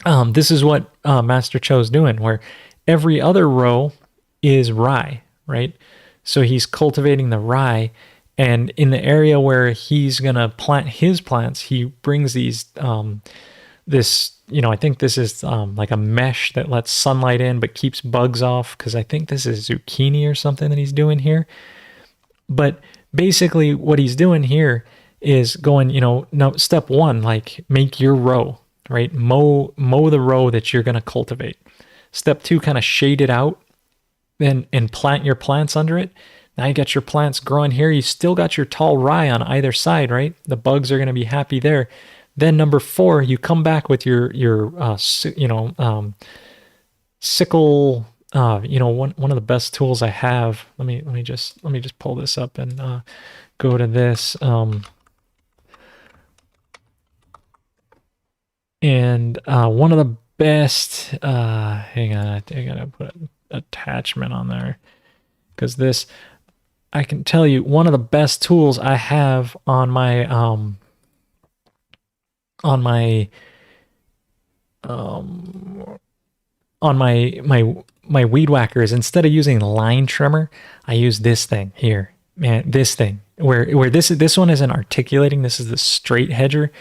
Speaker 1: this is what Master Cho's doing, where every other row is rye, right? So he's cultivating the rye. And in the area where he's going to plant his plants, he brings these, I think this is like a mesh that lets sunlight in but keeps bugs off, because I think this is zucchini or something that he's doing here. But basically what he's doing here is going, no, step one, like make your row, right? Mow the row that you're going to cultivate. Step two, kind of shade it out and plant your plants under it. Now you got your plants growing here. You still got your tall rye on either side, right? The bugs are going to be happy there. Then number 4, you come back with your sickle. One of the best tools I have. Let me just pull this up and go to this. And one of the best. Hang on, I gotta put an attachment on there, because this. I can tell you one of the best tools I have on my weed whacker is, instead of using line trimmer, I use this thing here. Man, this thing where this one isn't articulating. This is the straight hedger,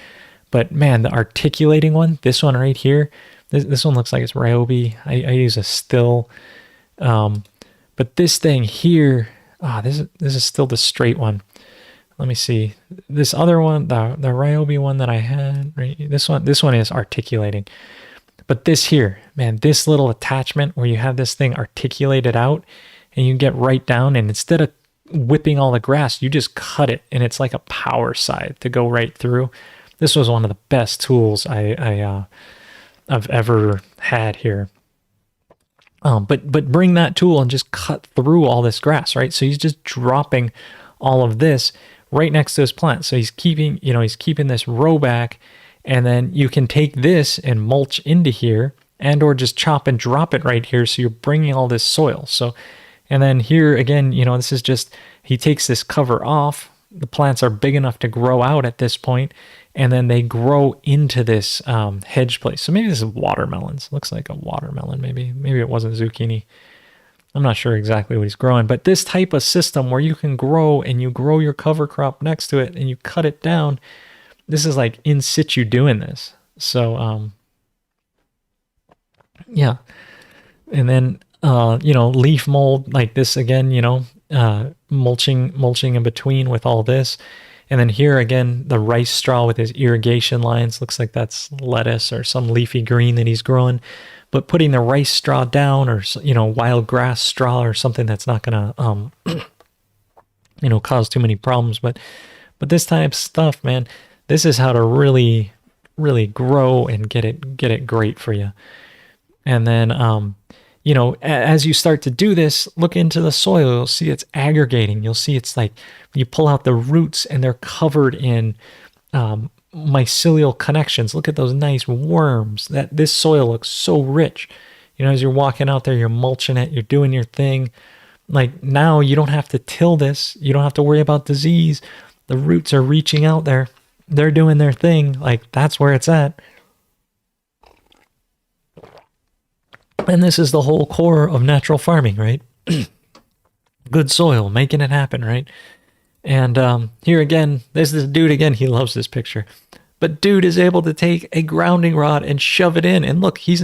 Speaker 1: but man, the articulating one, this one right here, this one looks like it's Ryobi. I use a still, but this thing here. This is still the straight one. Let me see. This other one, the Ryobi one that I had, right? This one is articulating. But this here, man, this little attachment where you have this thing articulated out and you get right down, and instead of, whipping all the grass. You just cut it, and it's like a power scythe to go right through. This was one of the best tools I've ever had here. But bring that tool and just cut through all this grass, right? So he's just dropping all of this right next to his plant. So he's keeping this row back, and then you can take this and mulch into here, and or just chop and drop it right here. So you're bringing all this soil. So, and then here again, this is just, he takes this cover off. The plants are big enough to grow out at this point, and then they grow into this hedge place. So maybe this is watermelons. Looks like a watermelon, maybe it wasn't zucchini. I'm not sure exactly what he's growing, but this type of system where you can grow and you grow your cover crop next to it and you cut it down, this is like in situ doing this. So, yeah. And then, leaf mold like this again, mulching in between with all this. And then here again, the rice straw with his irrigation lines. Looks like that's lettuce or some leafy green that he's growing. But putting the rice straw down, or wild grass straw, or something that's not gonna cause too many problems. But this type of stuff, man, this is how to really, really grow and get it great for you. And then as you start to do this, look into the soil. You'll see it's aggregating. You'll see it's like you pull out the roots and they're covered in mycelial connections. Look at those nice worms. This soil looks so rich. As you're walking out there, you're mulching it, you're doing your thing. Like now you don't have to till this. You don't have to worry about disease. The roots are reaching out there. They're doing their thing. Like that's where it's at. And this is the whole core of natural farming, right? Good soil, making it happen, right? And here again, there's this dude again. He loves this picture. But dude is able to take a grounding rod and shove it in. And look, he's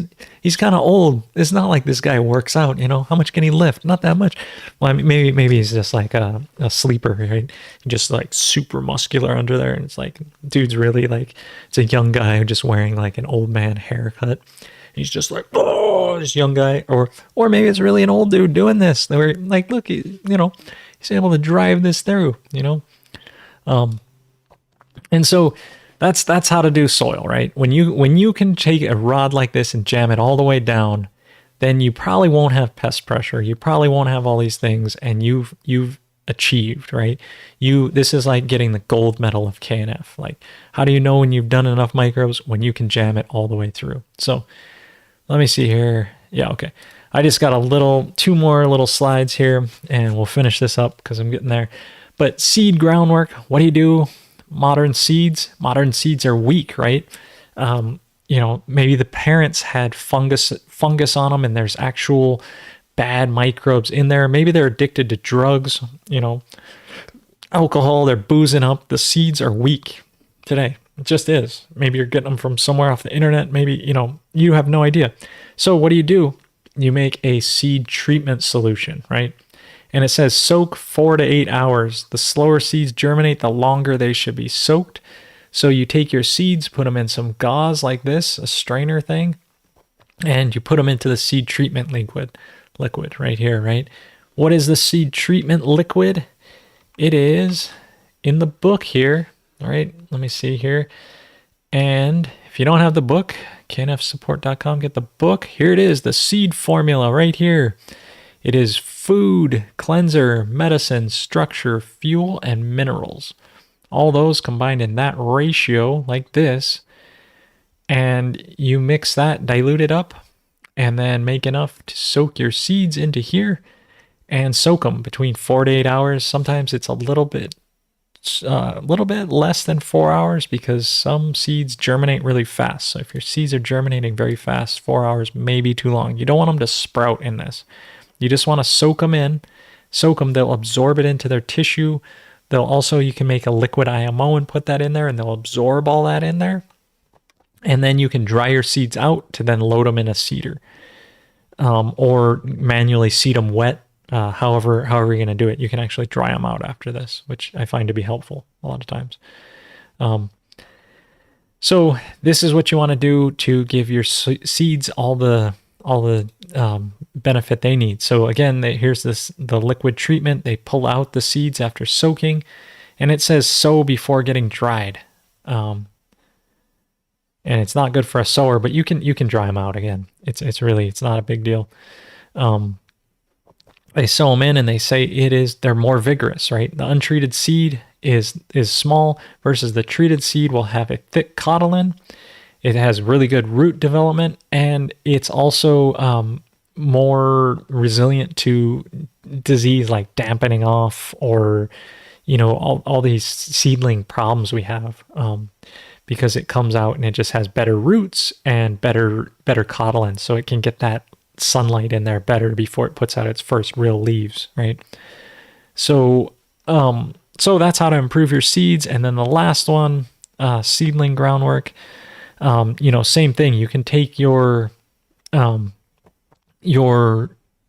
Speaker 1: kind of old. It's not like this guy works out, How much can he lift? Not that much. Well, I mean, maybe he's just like a sleeper, right? Just like super muscular under there. And it's like, dude's really like, it's a young guy just wearing like an old man haircut. He's just like, oh, this young guy, or maybe it's really an old dude doing this. They were like, look, he's able to drive this through, and so that's how to do soil, right? When you can take a rod like this and jam it all the way down, then you probably won't have pest pressure. You probably won't have all these things, and you've achieved, right? This is like getting the gold medal of KNF. Like, how do you know when you've done enough microbes? When you can jam it all the way through. So let me see here. Yeah, okay. I just got two more little slides here, and we'll finish this up because I'm getting there. But seed groundwork, what do you do? Modern seeds are weak, right? Maybe the parents had fungus on them, and there's actual bad microbes in there. Maybe they're addicted to drugs, alcohol, they're boozing up. The seeds are weak today. It just is. Maybe you're getting them from somewhere off the internet. Maybe, you have no idea. So what do? You make a seed treatment solution, right? And it says soak 4 to 8 hours. The slower seeds germinate, the longer they should be soaked. So you take your seeds, put them in some gauze like this, a strainer thing, and you put them into the seed treatment liquid right here, right? What is the seed treatment liquid? It is in the book here. All right, let me see here. And if you don't have the book, knfsupport.com, get the book. Here it is, the seed formula right here. It is food, cleanser, medicine, structure, fuel, and minerals. All those combined in that ratio like this. And you mix that, dilute it up, and then make enough to soak your seeds into here and soak them between 4 to 8 hours. Sometimes it's a little bit less than 4 hours because some seeds germinate really fast. So if your seeds are germinating very fast, 4 hours may be too long. You don't want them to sprout in this. You just want to soak them. They'll absorb it into their tissue. You can make a liquid IMO and put that in there, and they'll absorb all that in there. And then you can dry your seeds out to then load them in a seeder, or manually seed them wet. However you're going to do it, you can actually dry them out after this, which I find to be helpful a lot of times. So this is what you want to do to give your seeds all the benefit they need. So again, here's the liquid treatment. They pull out the seeds after soaking, and it says sow before getting dried. And it's not good for a sower, but you can dry them out again. It's not a big deal. They sow them in and they say they're more vigorous, right? The untreated seed is small versus the treated seed will have a thick cotyledon. It has really good root development, and it's also more resilient to disease like dampening off or, all these seedling problems we have, because it comes out and it just has better roots and better cotyledon, so it can get that sunlight in there better before it puts out its first real leaves, right? So that's how to improve your seeds. And then the last one, seedling groundwork. Same thing. You can take your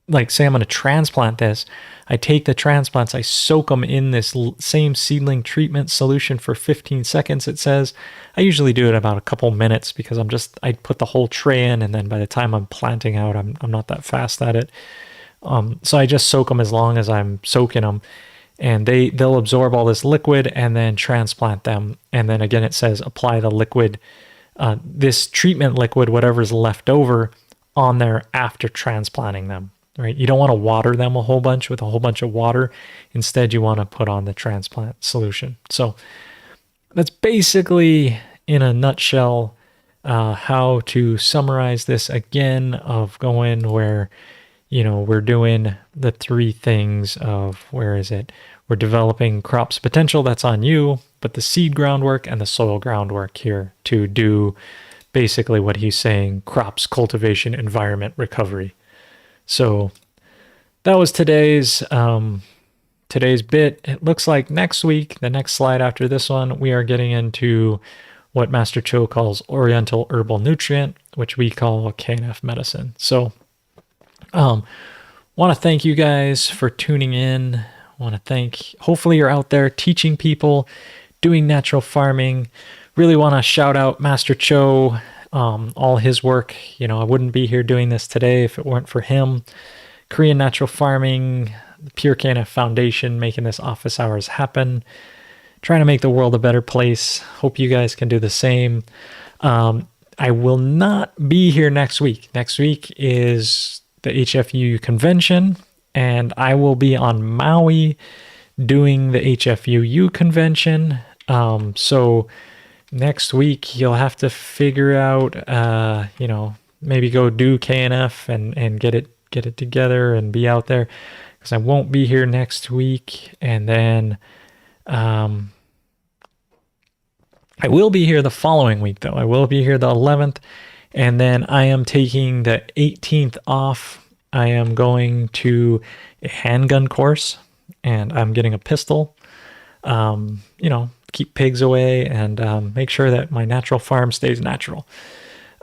Speaker 1: like, say I'm going to transplant this. I take the transplants, I soak them in this same seedling treatment solution for 15 seconds, it says. I usually do it about a couple minutes because I put the whole tray in, and then by the time I'm planting out, I'm not that fast at it. So I just soak them as long as I'm soaking them, and they'll absorb all this liquid and then transplant them. And then again, it says apply the liquid, this treatment liquid, whatever's left over, on there after transplanting them. Right? You don't want to water them a whole bunch with a whole bunch of water. Instead, you want to put on the transplant solution. So that's basically, in a nutshell, how to summarize this again, of going where, we're doing the three things of, where is it? We're developing crops potential, that's on you, but the seed groundwork and the soil groundwork here to do basically what he's saying, crops, cultivation, environment, recovery. So that was today's bit. It looks like next week, the next slide after this one, we are getting into what Master Cho calls Oriental Herbal Nutrient, which we call KNF Medicine. So want to thank you guys for tuning in. Hopefully you're out there teaching people, doing natural farming. Really want to shout out Master Cho. All his work, I wouldn't be here doing this today if it weren't for him. Korean Natural Farming, the Pure KNF Foundation, making this office hours happen, trying to make the world a better place. Hope you guys can do the same. I will not be here next week. Next week is the HFUU convention, and I will be on Maui doing the HFUU convention. So next week, you'll have to figure out, maybe go do KNF and get it together and be out there, because I won't be here next week. And then I will be here the following week, though. I will be here the 11th, and then I am taking the 18th off. I am going to a handgun course, and I'm getting a pistol. Keep pigs away and make sure that my natural farm stays natural.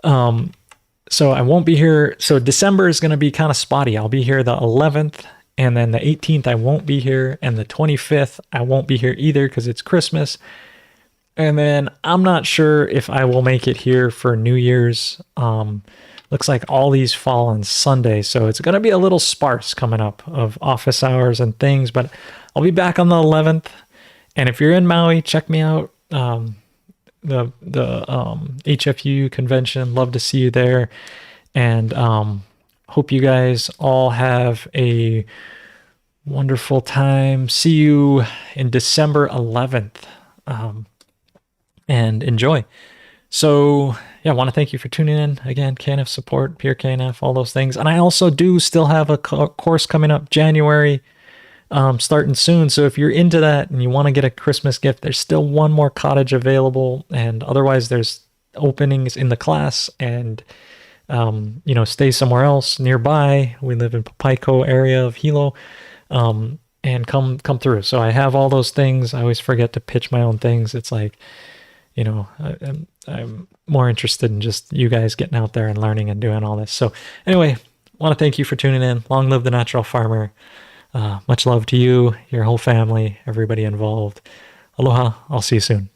Speaker 1: So I won't be here. So December is going to be kind of spotty. I'll be here the 11th, and then the 18th I won't be here, and the 25th I won't be here either because it's Christmas. And then I'm not sure if I will make it here for New Year's. Looks like all these fall on Sunday, so it's going to be a little sparse coming up of office hours and things, but I'll be back on the 11th. And if you're in Maui, check me out. The HFUU convention. Love to see you there. And hope you guys all have a wonderful time. See you in December 11th. And enjoy. So, I want to thank you for tuning in. Again, KNF support, Pure KNF, all those things. And I also do still have a course coming up January, starting soon. So if you're into that and you want to get a Christmas gift, there's still one more cottage available. And otherwise, there's openings in the class. And, stay somewhere else nearby. We live in Papaiko area of Hilo. And come through. So I have all those things. I always forget to pitch my own things. It's like, I'm more interested in just you guys getting out there and learning and doing all this. So anyway, want to thank you for tuning in. Long live the natural farmer. Much love to you, your whole family, everybody involved. Aloha. I'll see you soon.